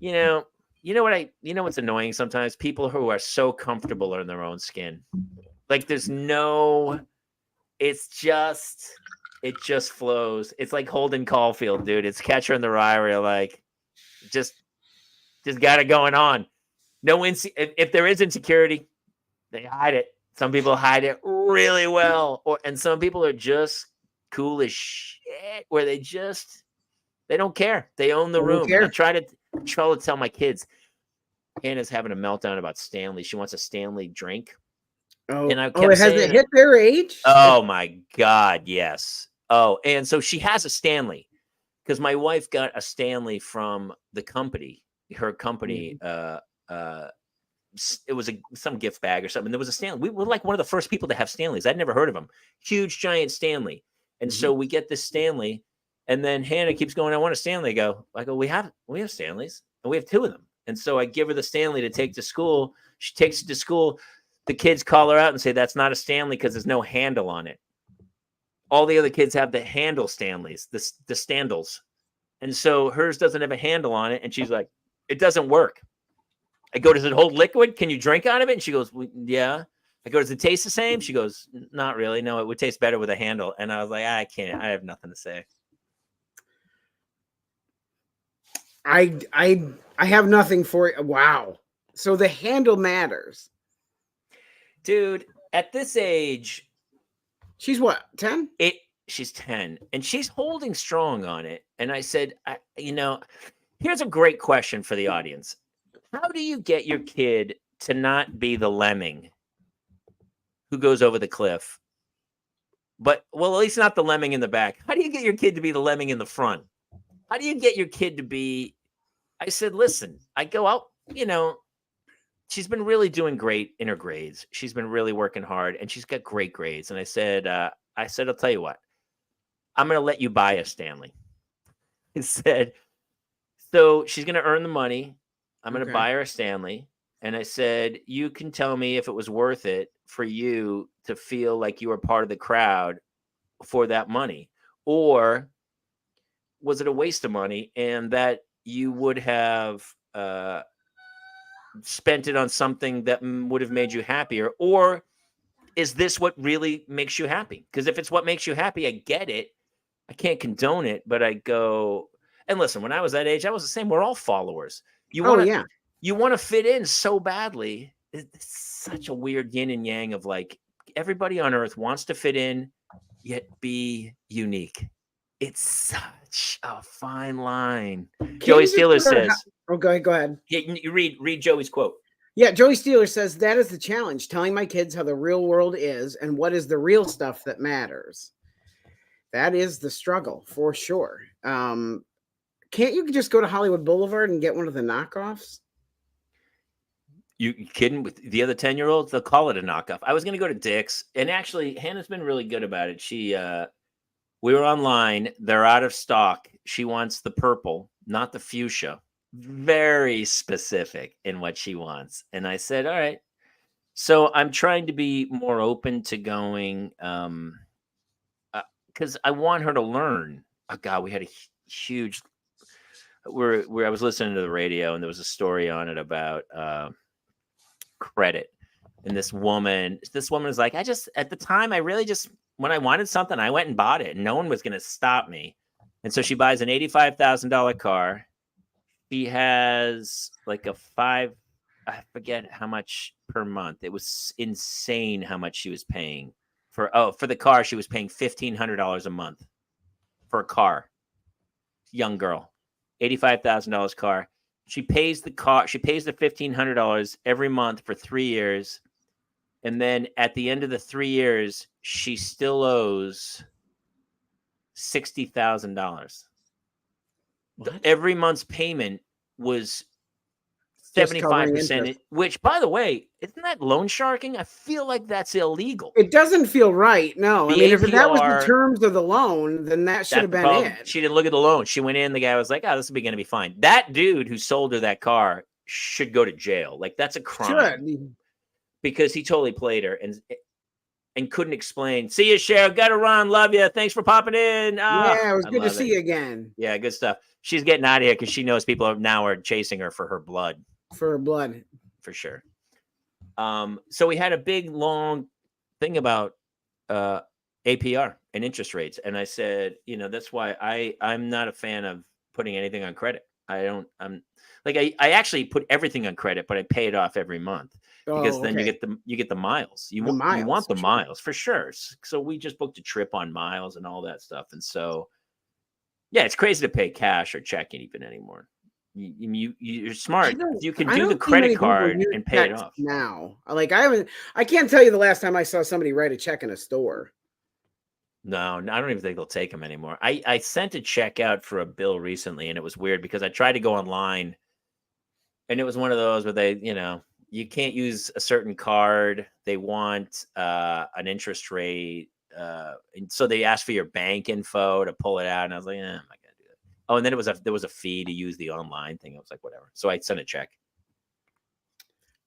what's annoying sometimes? People who are so comfortable in their own skin. Like it just flows. It's like Holden Caulfield, dude. It's Catcher in the Rye where you're like, just got it going on. No, if there is insecurity, they hide it. Some people hide it really well. And some people are just cool as shit where they don't care. They own the room. I try to tell my kids. Hannah's having a meltdown about Stanley. She wants a Stanley drink. Oh, and I kept has it hit their age? Oh my God, yes. Oh, and so she has a Stanley because my wife got a Stanley from the company, her company. It was some gift bag or something. There was a Stanley. We were like one of the first people to have Stanleys. I'd never heard of them. Huge, giant Stanley. And so we get this Stanley, and then Hannah keeps going, I want a Stanley. I go, we have Stanleys, and we have two of them. And so I give her the Stanley to take to school. She takes it to school. The kids call her out and say, that's not a Stanley because there's no handle on it. All the other kids have the handle Stanleys, the Standles. And so hers doesn't have a handle on it. And she's like, it doesn't work. I go, does it hold liquid? Can you drink out of it? And she goes, well, yeah. I go, does it taste the same? She goes, not really. No, it would taste better with a handle. And I was like, I can't. I have nothing to say. I have nothing for it. Wow. So the handle matters. Dude, at this age, she's what, 10? She's 10, and she's holding strong on it. And I said, here's a great question for the audience. How do you get your kid to not be the lemming who goes over the cliff? But, well, at least not the lemming in the back. How do you get your kid to be the lemming in the front? How do you get your kid to be? I said, listen, I go out, she's been really doing great in her grades. She's been really working hard, and she's got great grades. And I said, I'll tell you what, I'm going to let you buy a Stanley. He said, so she's going to earn the money. I'm going to buy her a Stanley. And I said, you can tell me if it was worth it for you to feel like you were part of the crowd for that money, or was it a waste of money and that you would have spent it on something that would have made you happier? Or is this what really makes you happy? Because if it's what makes you happy, I get it. I can't condone it, but I go, and listen, when I was that age, I was the same. We're all followers. You want to fit in so badly. It's such a weird yin and yang of like everybody on earth wants to fit in, yet be unique. It's such a fine line. Joey Steeler says, go ahead. Yeah, you read Joey's quote. Yeah, Joey Steeler says, that is the challenge, telling my kids how the real world is and what is the real stuff that matters. That is the struggle for sure. Can't you just go to Hollywood Boulevard and get one of the knockoffs? You kidding? With the other 10-year-olds, they'll call it a knockoff. I was going to go to Dick's, and actually, Hannah's been really good about it. We were online. They're out of stock. She wants the purple, not the fuchsia. Very specific in what she wants. And I said, all right. So I'm trying to be more open to going, because I want her to learn. Oh God, we had a huge. Where I was listening to the radio, and there was a story on it about credit. And this woman is like, at the time, I really just, when I wanted something, I went and bought it, and no one was going to stop me. And so she buys an $85,000 car. She has like I forget how much per month. It was insane how much she was paying for the car. She was paying $1,500 a month for a car. Young girl, $85,000 car. She pays the car. She pays the $1,500 every month for 3 years. And then at the end of the 3 years, she still owes $60,000. Every month's payment was 75%, which, by the way, isn't that loan sharking? I feel like that's illegal. It doesn't feel right. No, I mean, if that was the terms of the loan, then that should have been it. She didn't look at the loan. She went in. The guy was like, "Oh, this is going to be fine." That dude who sold her that car should go to jail. Like, that's a crime. Because he totally played her and couldn't explain. See you, Cheryl. Got to run. Love you. Thanks for popping in. Yeah, it was good to see you again. Yeah, good stuff. She's getting out of here because she knows people are chasing her for her blood. For her blood. For sure. So we had a big, long thing about APR and interest rates. And I said, that's why I'm not a fan of putting anything on credit. I actually put everything on credit, but I pay it off every month. Because then you get the miles. You want the miles for sure. So we just booked a trip on miles and all that stuff. And so, yeah, it's crazy to pay cash or check it even anymore. You're smart. You can do the credit card and pay it off now. Like I can't tell you the last time I saw somebody write a check in a store. No, I don't even think they'll take them anymore. I sent a check out for a bill recently, and it was weird because I tried to go online, and it was one of those where they, you can't use a certain card. They want an interest rate. And so they asked for your bank info to pull it out. And I was like, I'm not going to do that. Oh, and then there was a fee to use the online thing. I was like, whatever. So I sent a check.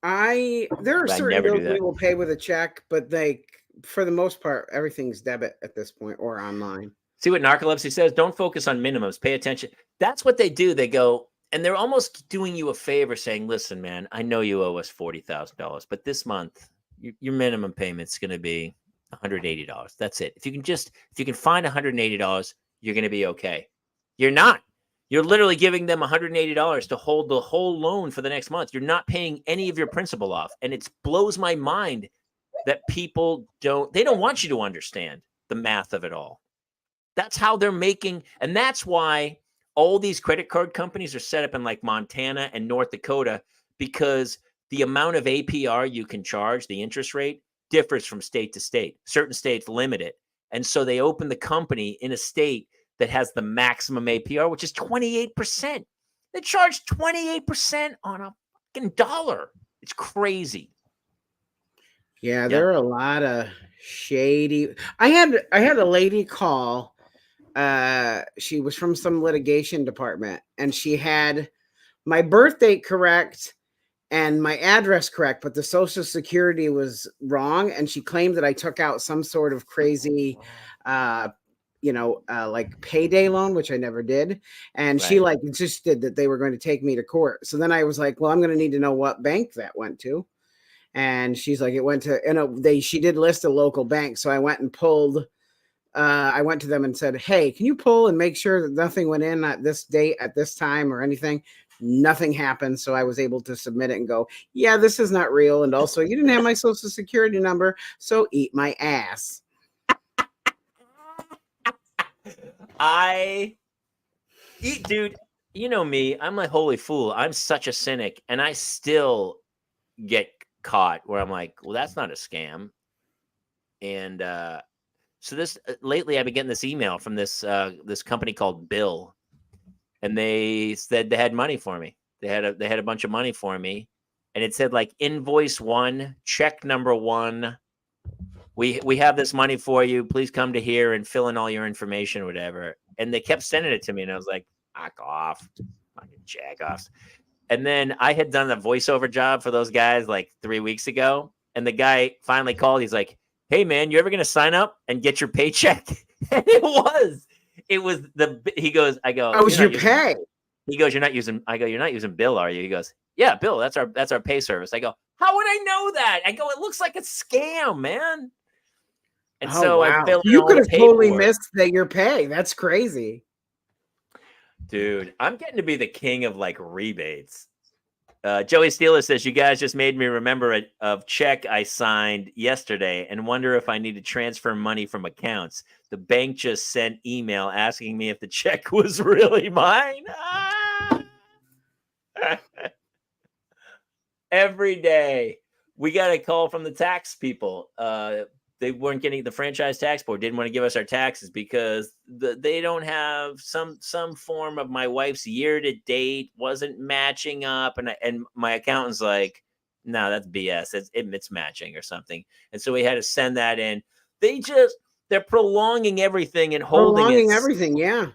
There are certain bills we will pay with a check, but for the most part, everything's debit at this point or online. See what narcolepsy says? Don't focus on minimums. Pay attention. That's what they do. They go, and they're almost doing you a favor saying, listen, man, I know you owe us $40,000, but this month your minimum payment's going to be $180. That's it. If you can find $180, you're going to be okay. You're not. You're literally giving them $180 to hold the whole loan for the next month. You're not paying any of your principal off. And it blows my mind that people don't want you to understand the math of it all. That's how they're making. And that's why all these credit card companies are set up in like Montana and North Dakota, because the amount of APR you can charge, the interest rate, differs from state to state. Certain states limit it. And so they open the company in a state that has the maximum APR, which is 28%. They charge 28% on a fucking dollar. It's crazy. Yeah, there are a lot of shady. I had a lady call. She was from some litigation department, and she had my birth date correct and my address correct, but the social security was wrong. And she claimed that I took out some sort of crazy, like payday loan, which I never did. And she insisted that they were going to take me to court. So then I was like, well, I'm going to need to know what bank that went to. And she's like, it went to, she did list a local bank. So I went and pulled, I went to them and said, hey, can you pull and make sure that nothing went in at this date, at this time or anything? Nothing happened. So I was able to submit it and go, yeah, this is not real. And also you didn't have my social security number. So eat my ass. Dude, you know me, I'm like, holy fool. I'm such a cynic. And I still get caught where I'm like, well, that's not a scam. And so this lately I've been getting this email from this company called Bill, and they said they had money for me. They had a bunch of money for me, and it said like invoice 1, check number 1. We have this money for you. Please come to here and fill in all your information or whatever. And they kept sending it to me, and I was like, "Fuck off, fucking jack-offs." And then I had done a voiceover job for those guys like 3 weeks ago, and the guy finally called. He's like, "Hey man, you ever gonna sign up and get your paycheck?" And it was he goes, I go, "Oh, was your pay?" He goes, "You're not using," I go, "You're not using Bill, are you?" He goes, "Yeah, Bill, that's our pay service." I go, "How would I know that?" I go, "It looks like a scam, man." And so I filled in You all could the have totally paperwork. missed that your pay. That's crazy. Dude, I'm getting to be the king of like rebates. Joey Steeler says, "You guys just made me remember a check I signed yesterday and wonder if I need to transfer money from accounts. The bank just sent email asking me if the check was really mine." Ah! Every day we got a call from the tax people. They weren't getting, the franchise tax board didn't want to give us our taxes because they don't have some form of my wife's year to date wasn't matching up, and my accountant's like, "No, that's BS. It's matching or something." And so we had to send that in. They're prolonging everything and holding Prolonging it. everything, yeah.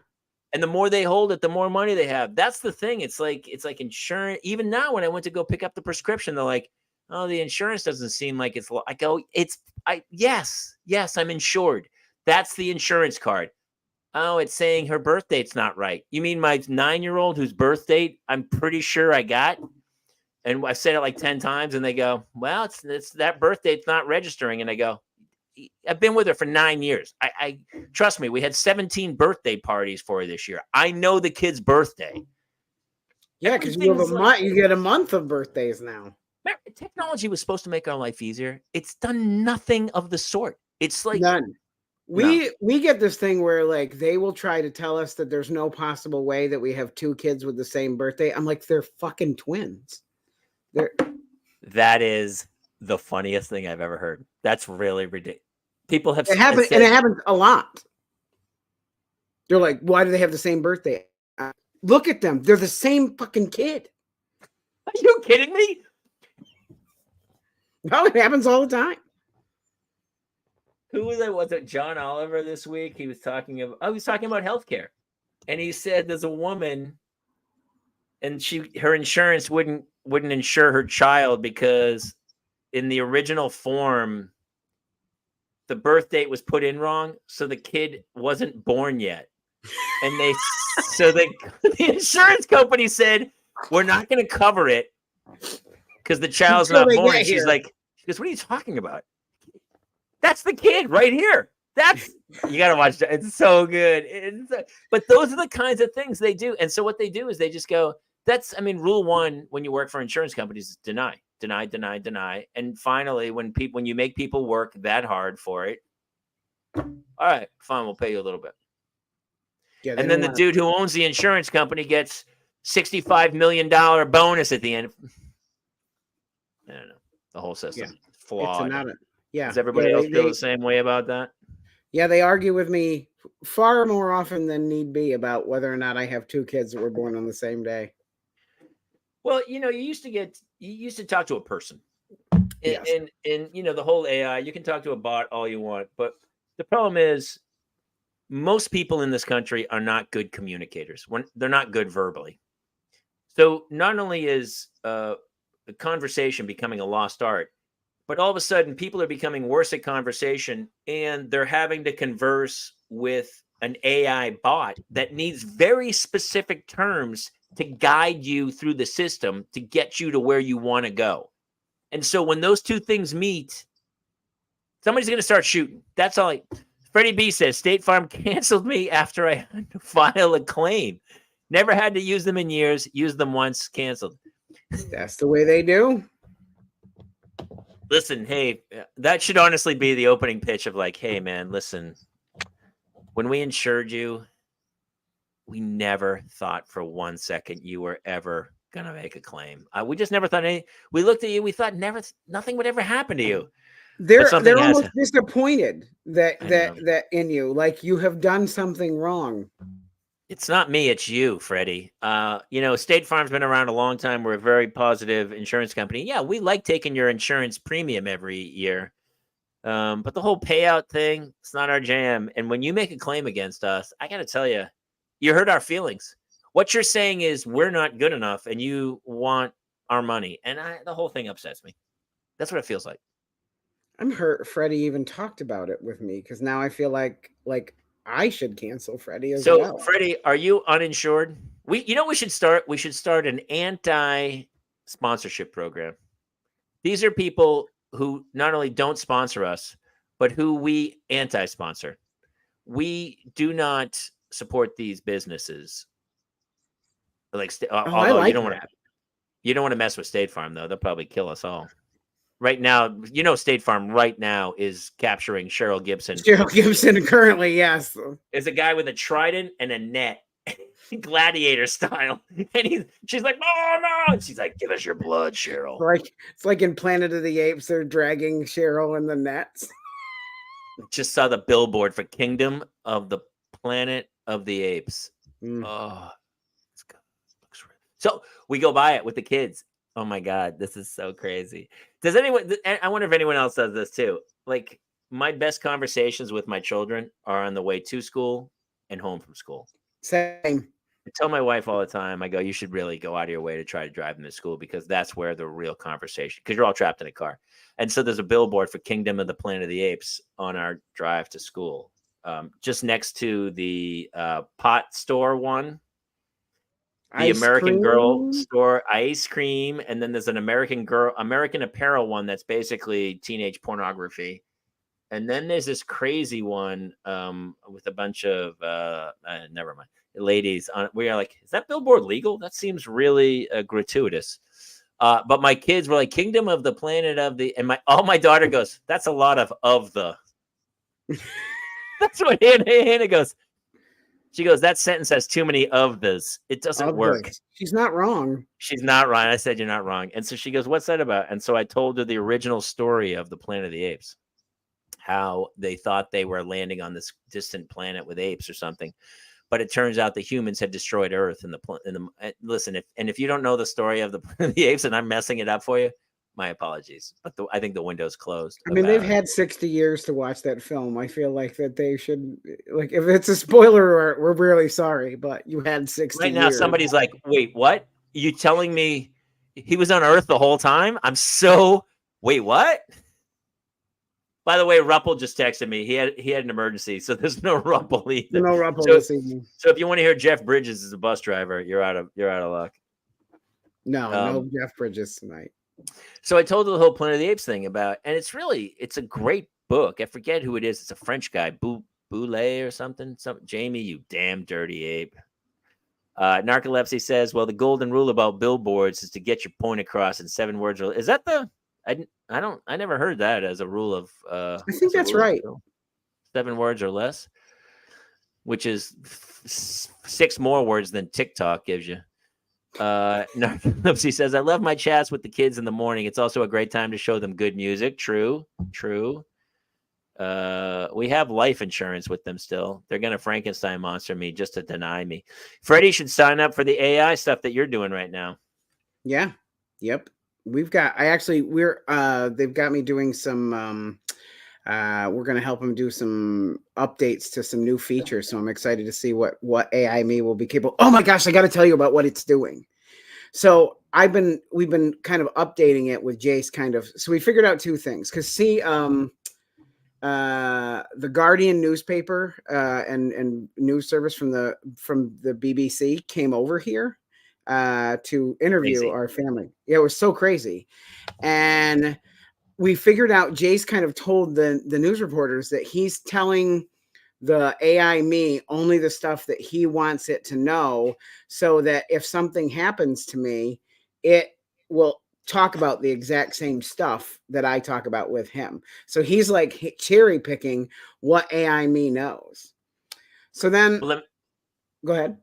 And the more they hold it, the more money they have. That's the thing. It's like insurance. Even now, when I went to go pick up the prescription, they're like, "Oh, the insurance doesn't seem like it's." I go, yes, I'm insured. That's the insurance card. "Oh, it's saying her birth date's not right." "You mean my 9-year-old whose birth date I'm pretty sure I got?" And I've said it like 10 times, and they go, "Well, it's that birth date's not registering." And I go, "I've been with her for 9 years. I trust me. We had 17 birthday parties for her this year. I know the kid's birthday." Yeah, because you have a month. You get a month of birthdays now. Technology was supposed to make our life easier. It's done nothing of the sort. It's like none. We get this thing where like they will try to tell us that there's no possible way that we have 2 kids with the same birthday. I'm like, they're fucking twins. That is the funniest thing I've ever heard. That's really ridiculous. People have it happens, and it happens a lot. They're like, why do they have the same birthday? Look at them. They're the same fucking kid. Are you kidding me? No, it happens all the time. Who was it? John Oliver this week. He was talking about healthcare, and he said there's a woman, and her insurance wouldn't insure her child because in the original form, the birth date was put in wrong, so the kid wasn't born yet, and the insurance company said, "We're not going to cover it because the child's not born." And she goes, "What are you talking about? That's the kid right here. You got to watch that. It's so good." But those are the kinds of things they do. And so what they do is they just go, rule 1 when you work for insurance companies is deny. And finally, when you make people work that hard for it, all right, fine, we'll pay you a little bit. Yeah, and then the dude who owns the insurance company gets $65 million bonus at the end. I don't know. The whole system is flawed. Does everybody else feel the same way about that? Yeah, they argue with me far more often than need be about whether or not I have 2 kids that were born on the same day. Well, you used to talk to a person. Yes. And the whole AI, you can talk to a bot all you want, but the problem is most people in this country are not good communicators. They're not good verbally. So not only is the conversation becoming a lost art, but all of a sudden people are becoming worse at conversation, and they're having to converse with an AI bot that needs very specific terms to guide you through the system to get you to where you want to go. And so when those two things meet, somebody's going to start shooting. That's all. Freddie B says, State Farm canceled me after I had to file a claim. Never had to use them in years. Used them once, canceled. That's the way they do. Listen, hey, that should honestly be the opening pitch of like, hey, man, listen, when we insured you, we never thought for 1 second you were ever going to make a claim. We just never thought we looked at you. We thought nothing would ever happen to you. They're almost disappointed that in you, like you have done something wrong. It's not me, it's you, Freddie. State Farm's been around a long time. We're a very positive insurance company. Yeah, we like taking your insurance premium every year. But the whole payout thing, it's not our jam. And when you make a claim against us, I got to tell you, you hurt our feelings. What you're saying is we're not good enough and you want our money. And the whole thing upsets me. That's what it feels like. I'm hurt Freddie even talked about it with me because now I feel like I should cancel Freddie as So, well. Freddie, are you uninsured? We should start. We should start an anti-sponsorship program. These are people who not only don't sponsor us, but who we anti-sponsor. We do not support these businesses. Like, I although like you don't want to mess with State Farm though; they'll probably kill us all. Right now, State Farm right now is capturing Cheryl Gibson. Cheryl Gibson currently, yes. Is a guy with a trident and a net, gladiator style, and she's like, "Oh no!" And she's like, "Give us your blood, Cheryl." It's like in Planet of the Apes, they're dragging Cheryl in the nets. Just saw the billboard for Kingdom of the Planet of the Apes. Mm. Oh, so we go by it with the kids. Oh my God, this is so crazy. Does anyone? I wonder if anyone else does this too. Like my best conversations with my children are on the way to school and home from school. Same. I tell my wife all the time, I go, you should really go out of your way to try to drive them to school because that's where the real conversation, because you're all trapped in a car. And so there's a billboard for Kingdom of the Planet of the Apes on our drive to school, just next to the pot store one, the American Girl store, ice cream. And then there's an American Apparel one that's basically teenage pornography. And then there's this crazy one with a bunch of, never mind, ladies on. We are like, is that billboard legal? That seems really gratuitous. But my kids were like, Kingdom of the Planet of the, and my daughter goes, that's a lot of the. That's what Hannah goes. She goes, that sentence has too many of this. It doesn't work. She's not wrong. She's not wrong. I said, you're not wrong. And so she goes, what's that about? And so I told her the original story of the Planet of the Apes, how they thought they were landing on this distant planet with apes or something. But it turns out the humans had destroyed Earth. Listen, if you don't know the story of the apes and I'm messing it up for you, my apologies. But I think the window's closed. I mean, they've had 60 years to watch that film. I feel like that they should, like, if it's a spoiler, we're really sorry, but you had 60 right now, years. somebody's like, wait, what? You telling me he was on Earth the whole time? Wait, what? By the way, Ruppel just texted me. He had an emergency, so there's no Ruppel either. No Ruppel this evening. So if you want to hear Jeff Bridges as a bus driver, you're out of luck. No Jeff Bridges tonight. So I told her the whole Planet of the Apes thing about, and it's a great book. I forget who it is. It's a French guy, Boulet or something. Jamie, you damn dirty ape. Narcolepsy says, well, the golden rule about billboards is to get your point across in 7 words. Is that I never heard that as a rule of. I think that's right. 7 words or less, which is 6 more words than TikTok gives you. Narcolepsy says, I love my chats with the kids in the morning. It's also a great time to show them good music. True. We have life insurance with them still. They're going to Frankenstein monster me just to deny me. Freddie should sign up for the AI stuff that you're doing right now. Yeah. Yep. They've got me doing some, we're going to help them do some updates to some new features. So I'm excited to see what AI me will be capable. Oh my gosh, I got to tell you about what it's doing. So we've been kind of updating it with Jace so we figured out 2 things. Cause the Guardian newspaper, and news service from the BBC came over here to interview our family. Yeah, it was so crazy. And we figured out Jace kind of told the news reporters that he's telling the AI me only the stuff that he wants it to know, so that if something happens to me, it will talk about the exact same stuff that I talk about with him. So he's like cherry picking what AI me knows. So then go ahead.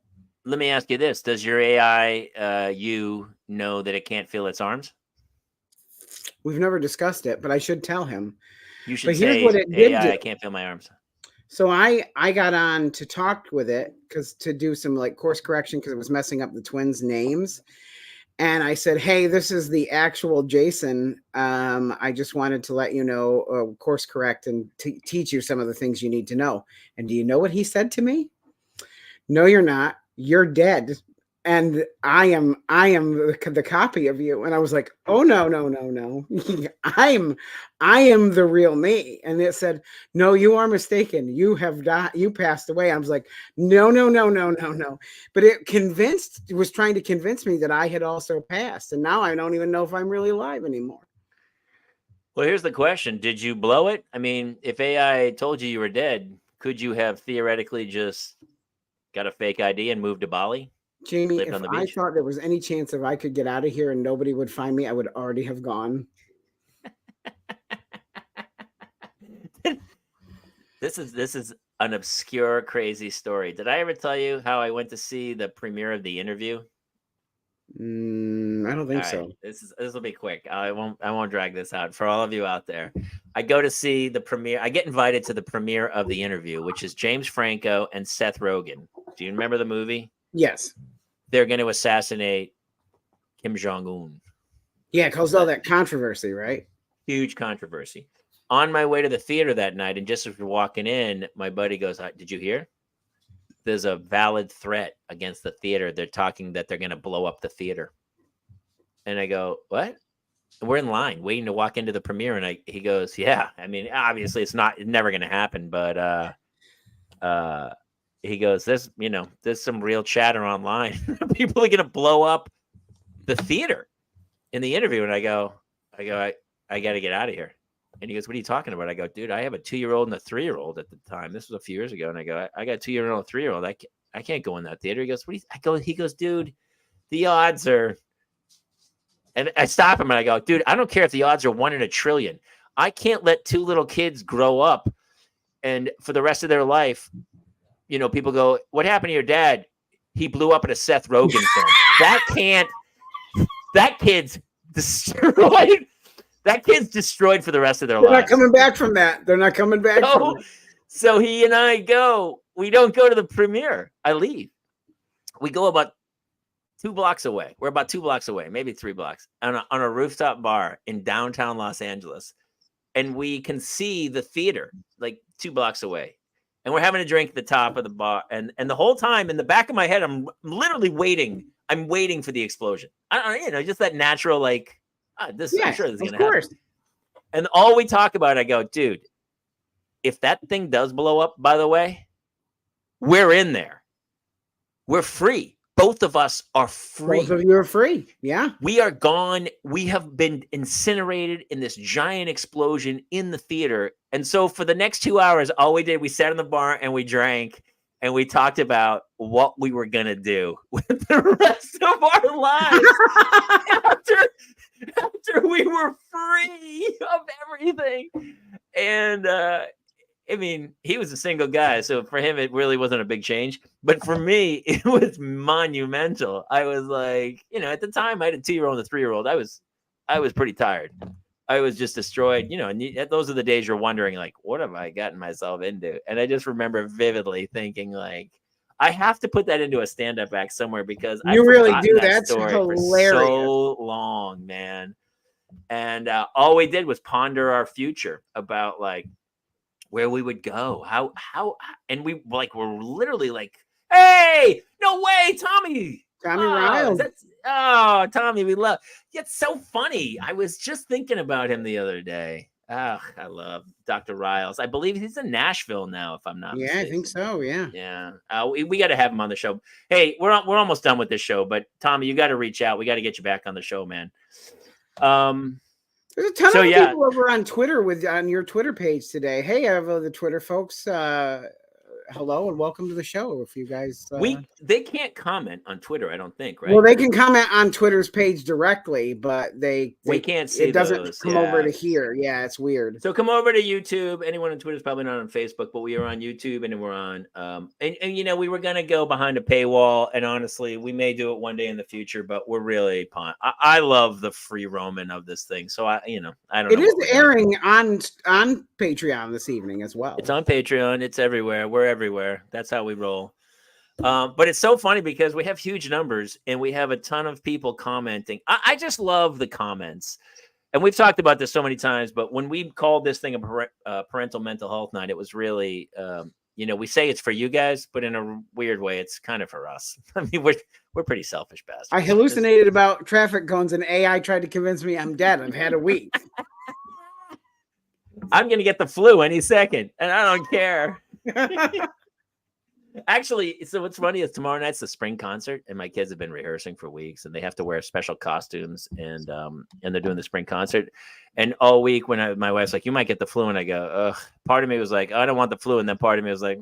Let me ask you this. Does your AI you know that it can't feel its arms? We've never discussed it, but I should tell him. You should say, what it AI, I can't feel my arms. So I got on to talk with it to do some like course correction because it was messing up the twins' names. And I said, hey, this is the actual Jason. I just wanted to let you know, course correct and teach you some of the things you need to know. And do you know what he said to me? No, you're not. You're dead. And I am the copy of you. And I was like, oh, no. I am the real me. And it said, no, you are mistaken. You have died. You passed away. I was like, no. But it was trying to convince me that I had also passed. And now I don't even know if I'm really alive anymore. Well, here's the question. Did you blow it? I mean, if AI told you were dead, could you have theoretically just got a fake ID and moved to Bali? Jamie, if I thought there was any chance if I could get out of here and nobody would find me, I would already have gone. This is an obscure, crazy story. Did I ever tell you how I went to see the premiere of The Interview? I don't think so. This will be quick. I won't drag this out for all of you out there. I go to see the premiere. I get invited to the premiere of The Interview, which is James Franco and Seth Rogen. Do you remember the movie? Yes. They're going to assassinate Kim Jong-un. Yeah, it caused all that controversy, right? Huge controversy. On my way to the theater that night, and just as we're walking in, my buddy goes, did you hear? There's a valid threat against the theater. They're talking that they're going to blow up the theater. And I go, what? And we're in line waiting to walk into the premiere. And he goes, yeah, I mean, obviously it's never going to happen. But he goes, there's some real chatter online. People are going to blow up the theater in The Interview. And I go, I got to get out of here. And he goes, what are you talking about? I go, dude, I have a 2-year-old and a 3-year-old at the time. This was a few years ago. And I go, I got a 2-year-old and a 3-year-old. I can't go in that theater. He goes, he goes, dude, the odds are. And I stop him and I go, dude, I don't care if the odds are 1 in a trillion. I can't let 2 little kids grow up and for the rest of their life, people go, what happened to your dad? He blew up in a Seth Rogen film. That kid's destroyed. That kid's destroyed for the rest of their lives. They're not coming back from that. They're not coming back from it. So he and I go. We don't go to the premiere. I leave. We go about 2 blocks away. We're about 2 blocks away, maybe 3 blocks, on a rooftop bar in downtown Los Angeles. And we can see the theater like 2 blocks away. And we're having a drink at the top of the bar. And the whole time in the back of my head, I'm literally waiting. I'm waiting for the explosion. Just that natural, like, I'm sure this is going to happen. And all we talk about, I go, dude, if that thing does blow up, by the way, we're in there. We're free. Both of us are free. Both of you are free. Yeah. We are gone. We have been incinerated in this giant explosion in the theater. And so for the next 2 hours, all we did, we sat in the bar and we drank and we talked about what we were going to do with the rest of our lives after we were free of everything. And, I mean, he was a single guy, so for him, it really wasn't a big change. But for me, it was monumental. I was like, at the time, I had a 2-year-old and a 3-year-old. I was pretty tired. I was just destroyed, and those are the days you're wondering, like, what have I gotten myself into? And I just remember vividly thinking, like, I have to put that into a stand-up act somewhere because you really do. That's hilarious. For so long, man. And all we did was ponder our future about, like, where we would go, how, and we were literally like, hey, no way, Tommy Riles. Tommy, we love. It's so funny. I was just thinking about him the other day. I love Dr. Riles. I believe he's in Nashville now, if I'm not mistaken. I think so. Yeah. Yeah. We got to have him on the show. Hey, we're almost done with this show, but Tommy, you got to reach out. We got to get you back on the show, man. There's a ton of people over on Twitter on your Twitter page today. Hey, the Twitter folks, hello and welcome to the show. If you guys, They can't comment on Twitter, I don't think, right? well, they can comment on Twitter's page directly, but we can't see it doesn't those, come yeah. over to here. Yeah, it's weird. So come over to YouTube. Anyone on Twitter is probably not on Facebook, but we are on YouTube and we're on. And you know, we were gonna go behind a paywall, and honestly, we may do it one day in the future, but we're really I love the free roaming of this thing. So I don't know. It is airing on Patreon this evening as well. It's on Patreon. It's everywhere. We're everywhere. That's how we roll. But it's so funny because we have huge numbers and we have a ton of people commenting. I just love the comments. And we've talked about this so many times, but when we called this thing a parental mental health night, it was really, we say it's for you guys, but in a weird way, it's kind of for us. I mean, we're pretty selfish bastards. I hallucinated about traffic cones and AI tried to convince me I'm dead. I've had a week. I'm going to get the flu any second, and I don't care. Actually, so what's funny is tomorrow night's the spring concert, and my kids have been rehearsing for weeks, and they have to wear special costumes, and they're doing the spring concert. And all week, when my wife's like, "You might get the flu," and I go, "Ugh." Part of me was like, "I don't want the flu," and then part of me was like,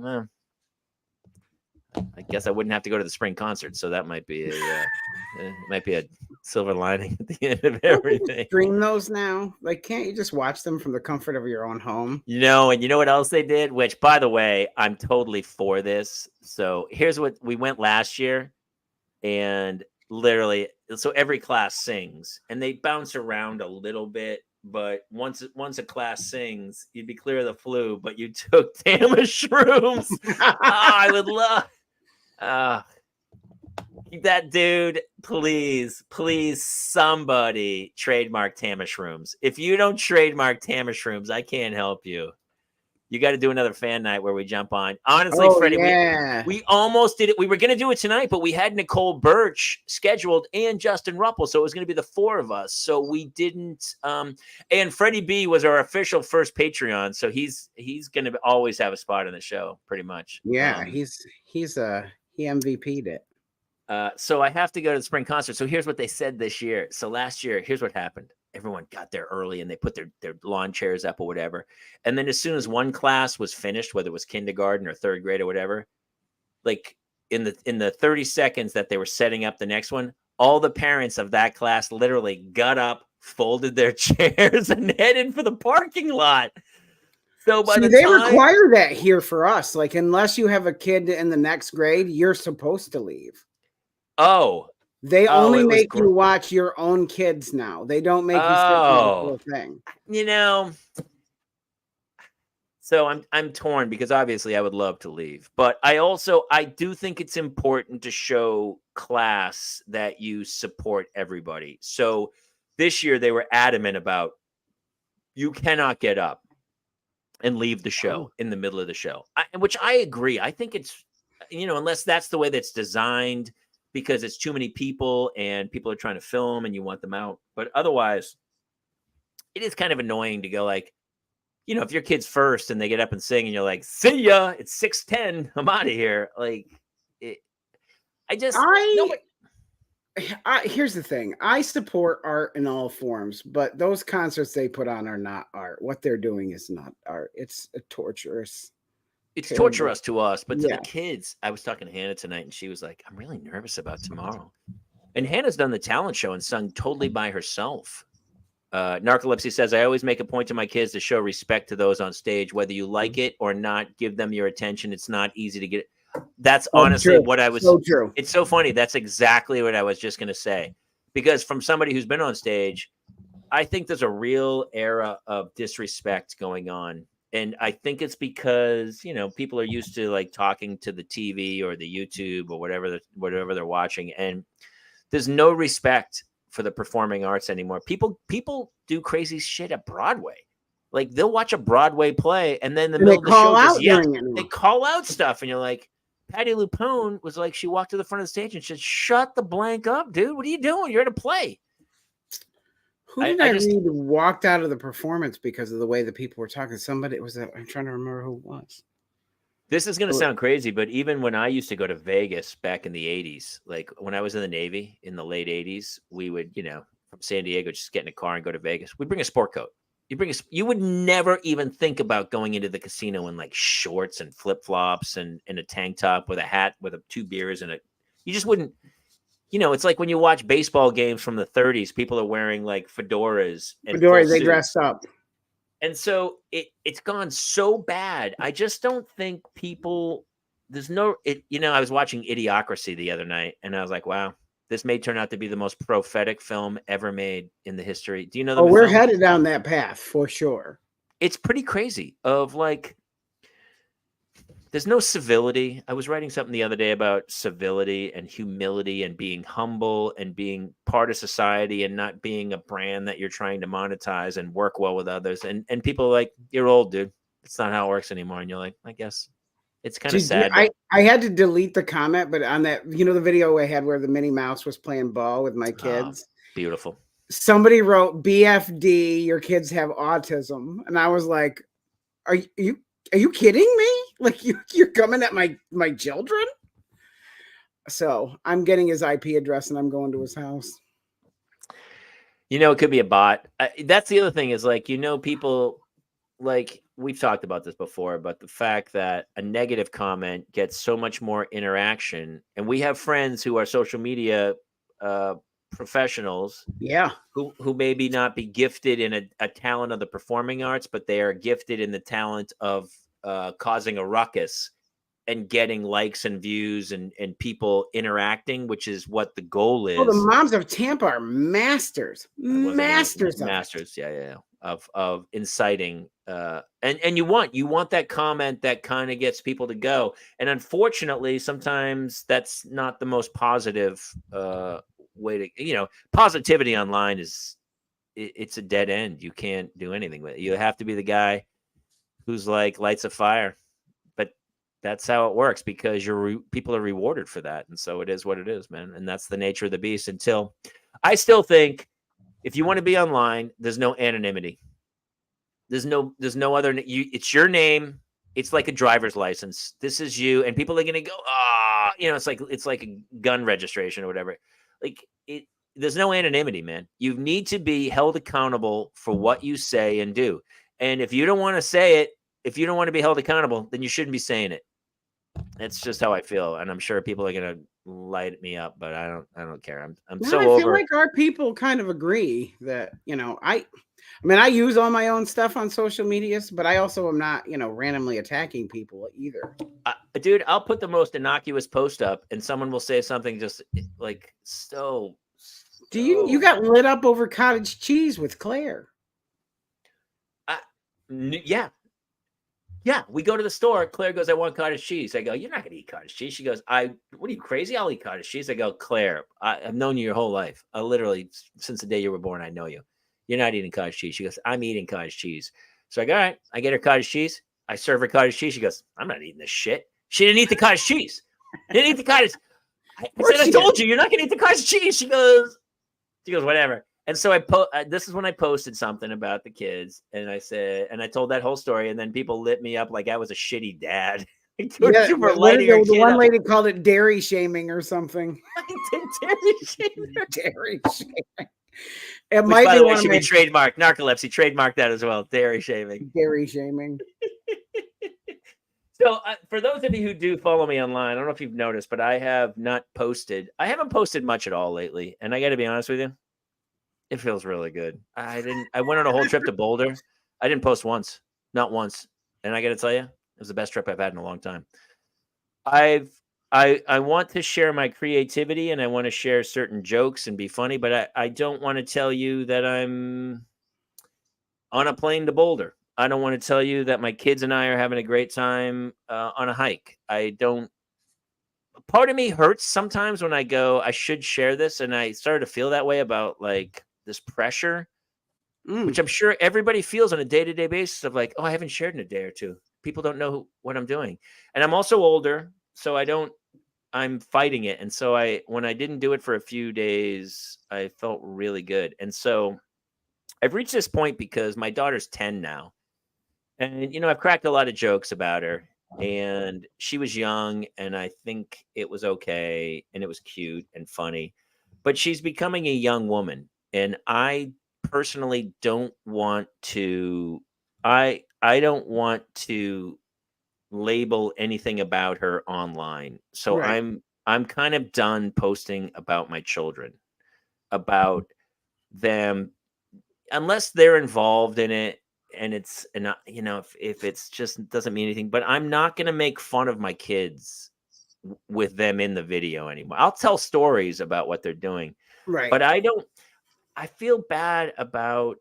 I guess I wouldn't have to go to the spring concert, so that might be a silver lining at the end of everything. Stream those now, like, can't you just watch them from the comfort of your own home? And you know what else they did? Which, by the way, I'm totally for this. So here's what we went last year, and literally, so every class sings, and they bounce around a little bit. But once a class sings, you'd be clear of the flu, but you took Tama shrooms. I would love. That dude, please, somebody trademark Tama shrooms. If you don't trademark Tama shrooms, I can't help you. You got to do another fan night where we jump on. Honestly, Freddie, yeah. we almost did it. We were going to do it tonight, but we had Nicole Burch scheduled and Justin Ruppel, so it was going to be the four of us. So we didn't. And Freddie B was our official first Patreon, so he's going to always have a spot in the show, pretty much. Yeah, he MVP'd it. So I have to go to the spring concert. So here's what they said this year. So last year, here's what happened. Everyone got there early and they put their lawn chairs up or whatever. And then as soon as one class was finished, whether it was kindergarten or third grade or whatever, like in the 30 seconds that they were setting up the next one, all the parents of that class literally got up, folded their chairs, and headed for the parking lot. So they require that here for us. Like, unless you have a kid in the next grade, you're supposed to leave. Oh. They only make you watch your own kids now. They don't make you sit through the whole thing. So I'm torn because obviously I would love to leave, but I do think it's important to show class that you support everybody. So this year they were adamant about you cannot get up and leave the show in the middle of the show, which I agree. I think it's, unless that's the way that's designed, because it's too many people and people are trying to film and you want them out. But otherwise, it is kind of annoying to go like, if your kid's first and they get up and sing and you're like, see ya, it's 6:10, I'm out of here. Like, here's the thing. I support art in all forms, but those concerts they put on are not art. What they're doing is not art. It's torturous. It's torturous to us, but to the kids, I was talking to Hannah tonight and she was like, I'm really nervous about tomorrow. And Hannah's done the talent show and sung totally by herself. Narcolepsy says, I always make a point to my kids to show respect to those on stage, whether you like it or not, give them your attention. It's not easy to get. That's honestly what I was. So true. It's so funny. That's exactly what I was just going to say, because from somebody who's been on stage, I think there's a real era of disrespect going on. And I think it's because, people are used to like talking to the TV or the YouTube or whatever they're watching. And there's no respect for the performing arts anymore. People do crazy shit at Broadway. Like they'll watch a Broadway play and then in the middle of the show, they call out stuff. And you're like, Patti LuPone was like, she walked to the front of the stage and said, shut the blank up, dude. What are you doing? You're at a play. Who did I read walked out of the performance because of the way the people were talking? Somebody I'm trying to remember who it was. This is going to sound crazy, but even when I used to go to Vegas back in the 80s, like when I was in the Navy in the late 80s, we would, from San Diego, just get in a car and go to Vegas. We'd bring a sport coat. you would never even think about going into the casino in like shorts and flip flops and a tank top with a hat with two beers and you just wouldn't. It's like when you watch baseball games from the 30s, people are wearing like fedoras and full Fedora, they suits. dressed up. And so it's gone so bad. I just don't think people. There's no. I was watching Idiocracy the other night, and I was like, wow. This may turn out to be the most prophetic film ever made in the history. Do you know the we're film? headed down that path for sure. It's pretty crazy of like, there's no civility. I was writing something the other day about civility and humility and being humble and being part of society and not being a brand that you're trying to monetize and work well with others. And people are like, you're old, dude. It's not how it works anymore. And you're like, I guess. It's kind of sad. I had to delete the comment, but on that, the video I had where the Minnie Mouse was playing ball with my kids. Beautiful. Somebody wrote, BFD, your kids have autism. And I was like, are you kidding me? Like you're coming at my children? So I'm getting his IP address and I'm going to his house. It could be a bot. That's the other thing is like, people like we've talked about this before, but the fact that a negative comment gets so much more interaction, and we have friends who are social media professionals, who maybe not be gifted in a talent of the performing arts, but they are gifted in the talent of causing a ruckus and getting likes and views and people interacting, which is what the goal is. Oh, the Moms of Tampa are masters. Yeah. Of inciting, and you want that comment that kind of gets people to go. And unfortunately, sometimes that's not the most positive way to, positivity online it's a dead end. You can't do anything with it. You have to be the guy who's like lights a fire. But that's how it works because people are rewarded for that. And so it is what it is, man. And that's the nature of the beast. Until I still think, if you want to be online, there's no anonymity. There's no other. It's your name. It's like a driver's license. This is you, and people are going to go, it's like a gun registration or whatever. Like there's no anonymity, man. You need to be held accountable for what you say and do. And if you don't want to say it, if you don't want to be held accountable, then you shouldn't be saying it. That's just how I feel, and I'm sure people are going to light me up, but I don't care. I feel like our people kind of agree that I use all my own stuff on social medias, but I also am not randomly attacking people either. Dude, I'll put the most innocuous post up and someone will say something just like so. Do you got lit up over cottage cheese with Claire? Yeah, we go to the store. Claire goes, I want cottage cheese. I go, you're not going to eat cottage cheese. She goes, what are you, crazy? I'll eat cottage cheese. I go, Claire, I've known you your whole life. Literally, since the day you were born, I know you. You're not eating cottage cheese. She goes, I'm eating cottage cheese. So I go, all right. I get her cottage cheese. I serve her cottage cheese. She goes, I'm not eating this shit. She didn't eat the cottage cheese. Didn't eat the cottage. I said, I told you, you're not going to eat the cottage cheese. She goes, whatever. And so this is when I posted something about the kids, and I said, and I told that whole story, and then people lit me up like I was a shitty dad. The one lady called it dairy shaming or something. Dairy shaming. Dairy shaming. It might by the way, should be trademarked. Narcolepsy, trademark that as well. Dairy shaming. Dairy shaming. So for those of you who do follow me online, I don't know if you've noticed, but I haven't posted much at all lately. And I got to be honest with you, it feels really good. I went on a whole trip to Boulder. I didn't post once, not once. And I got to tell you, it was the best trip I've had in a long time. I want to share my creativity and I want to share certain jokes and be funny, but I don't want to tell you that I'm on a plane to Boulder. I don't want to tell you that my kids and I are having a great time on a hike. Part of me hurts sometimes when I go, I should share this. And I started to feel that way about like this pressure, which I'm sure everybody feels on a day-to-day basis of like, oh, I haven't shared in a day or two. People don't know what I'm doing. And I'm also older, so I'm fighting it. And so when I didn't do it for a few days, I felt really good. And so I've reached this point because my daughter's 10 now. And, I've cracked a lot of jokes about her, and she was young, and I think it was okay, and it was cute and funny. But she's becoming a young woman, and I personally don't want to. I don't want to label anything about her online. So Right. I'm kind of done posting about my children, about them, unless they're involved in it, and it's, and if it's just doesn't mean anything. But I'm not going to make fun of my kids with them in the video anymore. I'll tell stories about what they're doing, Right. but I feel bad about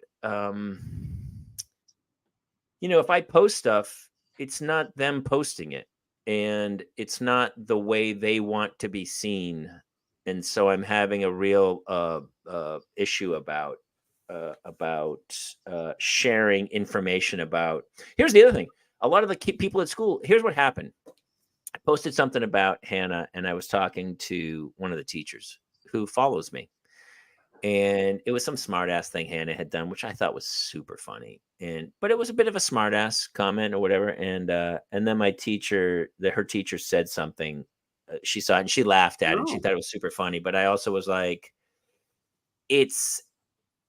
if I post stuff, it's not them posting it, and it's not the way they want to be seen. And so I'm having a real issue about sharing information about. Here's the other thing: a lot of the people at school. Here's what happened. I posted something about Hannah, and I was talking to one of the teachers who follows me, and it was some smart ass thing Hannah had done, which I thought was super funny. But it was a bit of a smart ass comment or whatever. And then my teacher, her teacher said something. She saw it and she laughed at it. And she Oh. thought it was super funny. But I also was like, it's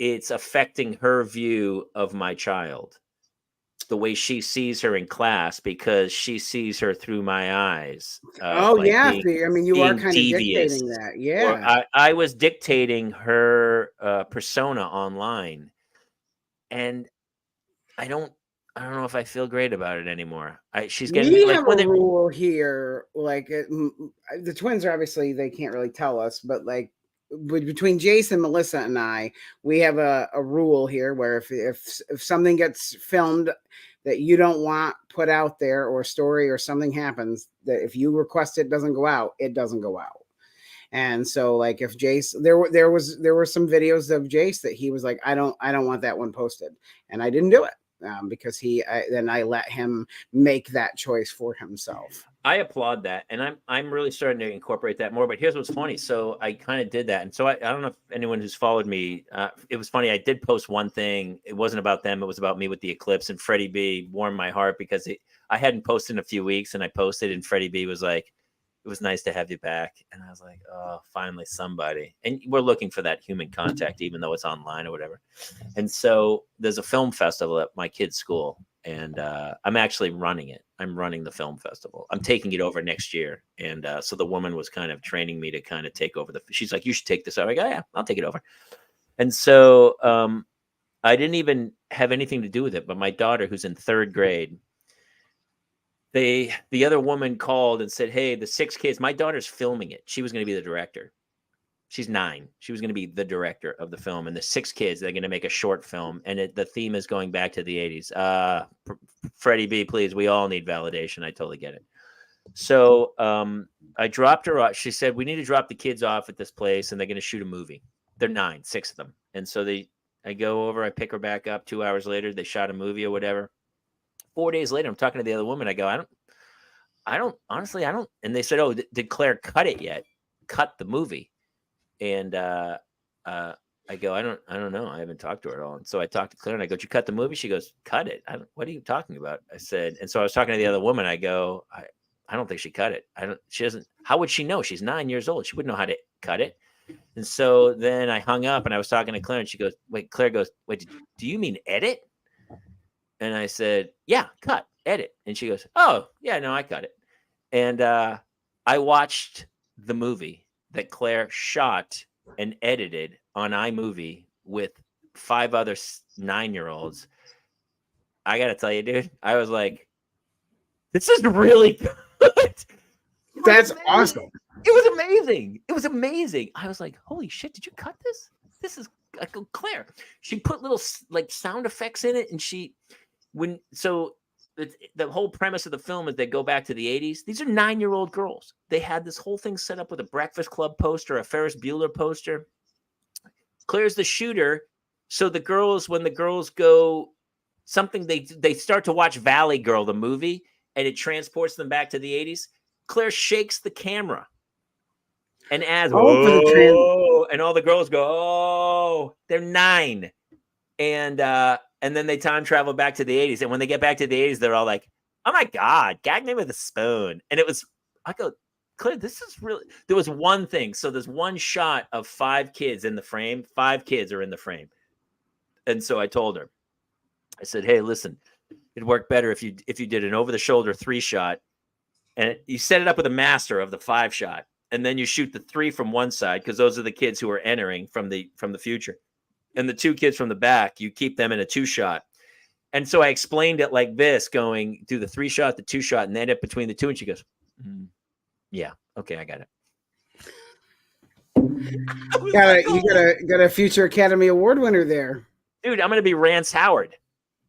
affecting her view of my child, the way she sees her in class, because she sees her through my eyes, Oh like yeah. I mean, you are being kind of devious, dictating that. or Yeah. I was dictating her persona online, and I don't know if I feel great about it anymore. She's getting We like have a when they rule here, like the twins are obviously they can't really tell us, but like between Jason, Melissa, and I, we have a rule here where if something gets filmed that you don't want put out there, or a story or something happens, that if you request it doesn't go out, it doesn't go out. And so like if Jace, there were some videos of Jace that he was like, I don't want that one posted, and I didn't do it. Because then I let him make that choice for himself. I applaud that, and I'm really starting to incorporate that more. But here's what's funny: so I kind of did that, and so I don't know if anyone who's followed me. It was funny. I did post one thing. It wasn't about them. It was about me with the eclipse. And Freddie B warmed my heart because I hadn't posted in a few weeks, and I posted, and Freddie B was like, "It was nice to have you back." And I was like, "Oh, finally somebody." And we're looking for that human contact, even though it's online or whatever. And so there's a film festival at my kid's school, and I'm actually running it. I'm running the film festival. I'm taking it over next year. And so the woman was kind of training me to kind of take over she's like, you should take this over. I go, yeah, I'll take it over. And so I didn't even have anything to do with it, but my daughter, who's in 3rd grade, the other woman called and said, hey, the 6 kids, my daughter's filming it. She was going to be the director. She's 9. She was going to be the director of the film, and the 6 kids, they're going to make a short film, and the theme is going back to the 80s. Freddie B, please, we all need validation. I totally get it. So I dropped her off. She said, we need to drop the kids off at this place, and they're going to shoot a movie. They're 9, 6 of them. And so I go over, I pick her back up 2 hours later. They shot a movie or whatever. 4 days later, I'm talking to the other woman. I go, I don't, honestly, I don't. And they said, oh, did Claire cut it yet? Cut the movie. And I go, I don't know. I haven't talked to her at all. And so I talked to Claire and I go, did you cut the movie? She goes, cut it. What are you talking about? I said, and so I was talking to the other woman. I go, I don't think she cut it. She doesn't, how would she know? She's 9 years old. She wouldn't know how to cut it. And so then I hung up and I was talking to Claire and she goes, Claire goes, wait, do you mean edit? And I said, yeah, cut, edit. And she goes, oh yeah, no, I cut it. And I watched the movie that Claire shot and edited on iMovie with 5 other 9-year-olds. I got to tell you, dude, I was like, this is really good. That's awesome. It was amazing. It was amazing. I was like, holy shit, did you cut this? This is Claire. She put little like sound effects in it. And the whole premise of the film is they go back to the 80s. These are 9-year-old girls. They had this whole thing set up with a Breakfast Club poster, a Ferris Bueller poster. Claire's the shooter. So the girls, when the girls go something, they start to watch Valley Girl, the movie, and it transports them back to the 80s. Claire shakes the camera and adds, oh, and all the girls go, oh, they're 9. And then they time travel back to the 80s. And when they get back to the 80s, they're all like, oh my God, gag me with a spoon. And I go, Claire, this is really, there was one thing. So there's one shot of 5 kids in the frame. 5 kids are in the frame. And so I told her, I said, hey, listen, it'd work better if you did an over the shoulder 3-shot, and you set it up with a master of the 5-shot, and then you shoot the 3 from one side, because those are the kids who are entering from the future, and the 2 kids from the back, you keep them in a 2-shot. And so I explained it like this, going, do the 3-shot, the 2-shot, and end up between the 2. And she goes, yeah, okay, I got it. Got a future Academy Award winner there. Dude, I'm going to be Rance Howard.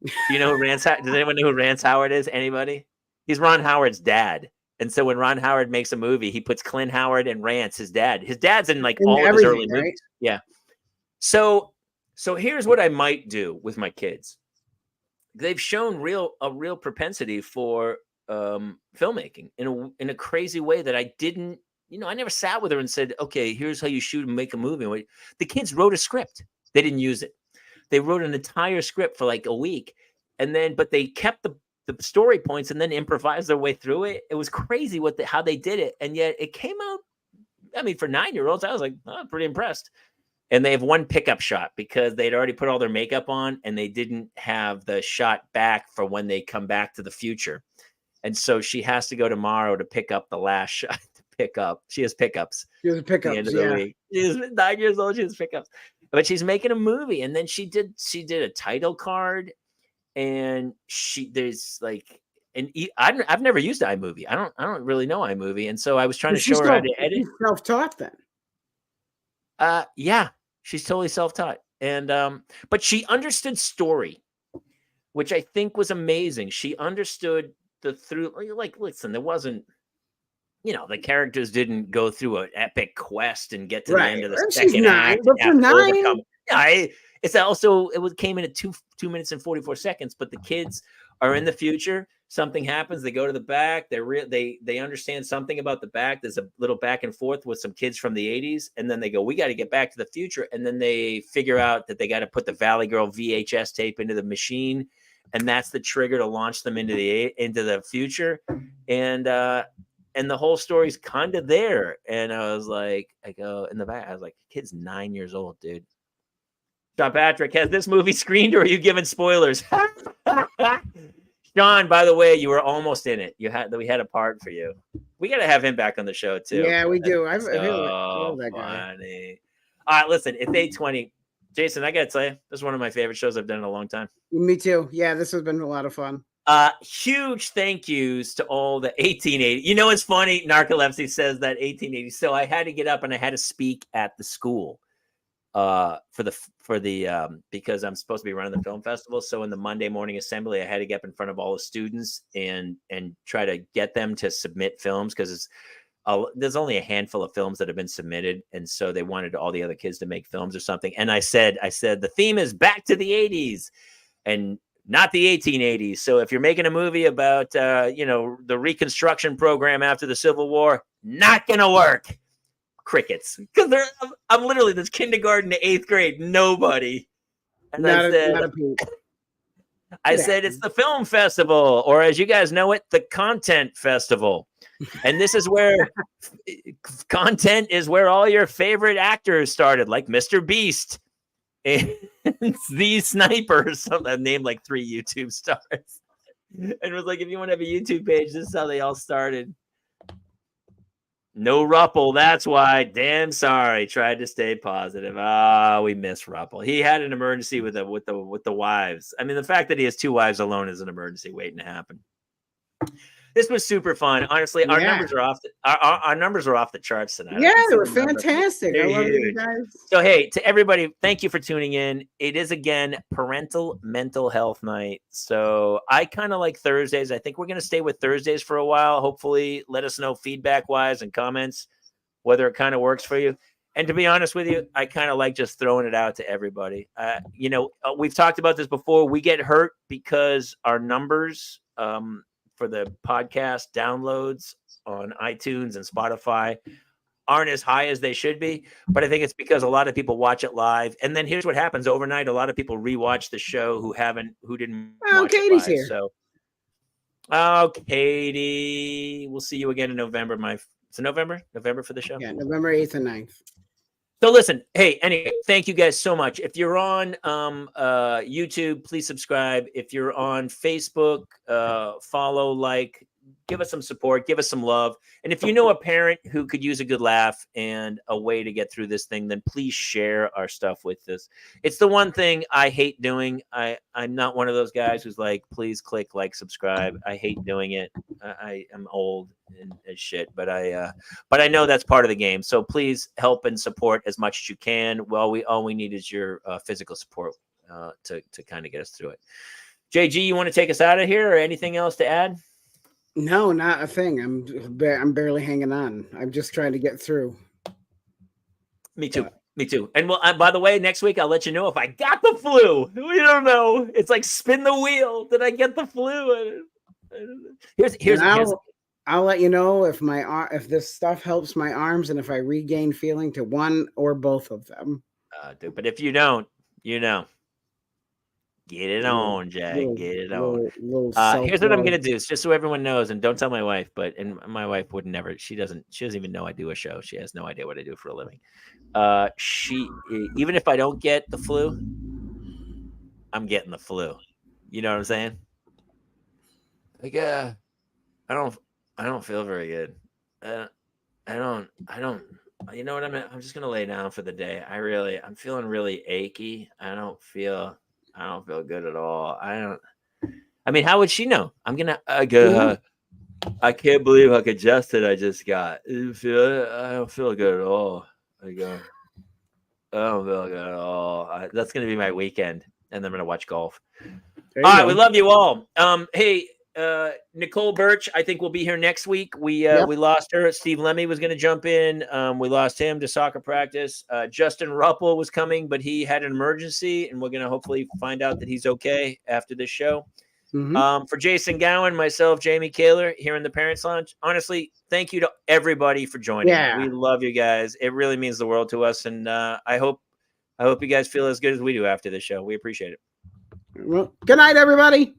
Do you know who Rance Howard? Does anyone know who Rance Howard is? Anybody? He's Ron Howard's dad. And so when Ron Howard makes a movie, he puts Clint Howard and Rance, his dad. His dad's in like all of his early movies. Yeah. So here's what I might do with my kids. They've shown a real propensity for filmmaking in a crazy way that I didn't. I never sat with her and said, okay, here's how you shoot and make a movie. The kids wrote a script. They didn't use it. They wrote an entire script for like a week, but they kept the story points and then improvised their way through it. It was crazy how they did it. And yet it came out, I mean, for 9-year-olds, I was like, oh, I'm pretty impressed. And they have one pickup shot because they'd already put all their makeup on and they didn't have the shot back for when they come back to the future. And so she has to go tomorrow to pick up the last shot. She has pickups. She has pickups. At the end of the week. She's 9 years old. She has pickups, but she's making a movie. And then she did a title card, and I've never used iMovie. I don't really know iMovie, and so I was trying to show her how to edit. She's self-taught then. Yeah, she's totally self-taught, and but she understood story, which I think was amazing. She understood listen, there wasn't. The characters didn't go through an epic quest and get to the end of the second act. But for 9, it came in at 2 minutes and 44 seconds. But the kids are in the future. Something happens. They go to the back. They understand something about the back. There's a little back and forth with some kids from the 80s, and then they go, "We got to get back to the future." And then they figure out that they got to put the Valley Girl VHS tape into the machine, and that's the trigger to launch them into the future. And the whole story's kind of there. And I was like, in the back, I was like, kid's 9 years old, dude. John Patrick, has this movie screened or are you giving spoilers? John, by the way, you were almost in it. We had a part for you. We got to have him back on the show too. Yeah, we do. I love that guy. Funny. All right, listen, it's 8:20. Jason, I got to tell you, this is one of my favorite shows I've done in a long time. Me too. Yeah, this has been a lot of fun. Huge thank yous to all the 1880. It's funny. Narcolepsy says that 1880. So I had to get up and I had to speak at the school because I'm supposed to be running the film festival. So in the Monday morning assembly, I had to get up in front of all the students and try to get them to submit films because there's only a handful of films that have been submitted. And so they wanted all the other kids to make films or something. And I said, the theme is back to the 80s and not the 1880s. So if you're making a movie about, the Reconstruction program after the Civil War, not going to work. Crickets. Because I'm literally this kindergarten to 8th grade. Nobody. And I said, it's the film festival, or as you guys know it, the content festival. And this is where content is where all your favorite actors started, like Mr. Beast. And these snipers, I've named like 3 YouTube stars. And it was like, if you want to have a YouTube page, this is how they all started. No Ruppel, that's why. Damn sorry. Tried to stay positive. We miss Ruppel. He had an emergency with the wives. I mean, the fact that he has 2 wives alone is an emergency waiting to happen. This was super fun. Honestly, our numbers are off. Our numbers are off the charts tonight. Yeah, they were fantastic. I love you guys. So, hey, to everybody, thank you for tuning in. It is again Parental Mental Health Night. So I kind of like Thursdays. I think we're going to stay with Thursdays for a while. Hopefully, let us know feedback wise and comments whether it kind of works for you. And to be honest with you, I kind of like just throwing it out to everybody. We've talked about this before. We get hurt because our numbers for the podcast downloads on iTunes and Spotify aren't as high as they should be. But I think it's because a lot of people watch it live. And then here's what happens overnight. A lot of people rewatch the show who didn't watch Katie's it live. Here. So, Katie, we'll see you again in November. November for the show? Yeah, November 8th and 9th. So listen, hey, anyway, thank you guys so much. If you're on YouTube, please subscribe. If you're on Facebook, follow, like, give us some support, give us some love. And if you know a parent who could use a good laugh and a way to get through this thing, then please share our stuff with us. It's the one thing I hate doing. I'm not one of those guys who's like, please click like, subscribe. I hate doing it. I am old and shit, but I know that's part of the game. So please help and support as much as you can. Well, all we need is your physical support to kind of get us through it. JG, you want to take us out of here, or anything else to add? No, not a thing. I'm barely hanging on. I'm just trying to get through. Me too. Me too. And well, by the way, next week I'll let you know if I got the flu. We don't know. It's like spin the wheel. Did I get the flu? Here's I'll let you know if this stuff helps my arms and if I regain feeling to one or both of them. Dude, but if you don't, get it on, Jack. Get it on. Here's what I'm gonna do, just so everyone knows, and don't tell my wife. And my wife would never. She doesn't even know I do a show. She has no idea what I do for a living. She, even if I don't get the flu, I'm getting the flu. You know what I'm saying? Like, I don't feel very good. I don't. You know what I mean? I'm just gonna lay down for the day. I'm feeling really achy. I don't feel good at all. I mean, how would she know? I can't believe how congested I just got. I don't feel good at all. I don't feel good at all. That's going to be my weekend. And then I'm going to watch golf. All right. We love you all. Hey, Nicole Burch, I think will be here next week. We lost her. Steve Lemmy was going to jump in. We lost him to soccer practice. Justin Ruppel was coming, but he had an emergency, and we're going to hopefully find out that he's okay after this show. Mm-hmm. For Jason Gowan, myself, Jamie Kaler here in the Parents Lounge. Honestly, thank you to everybody for joining. Yeah. We love you guys. It really means the world to us, and I hope you guys feel as good as we do after this show. We appreciate it. Well, good night, everybody.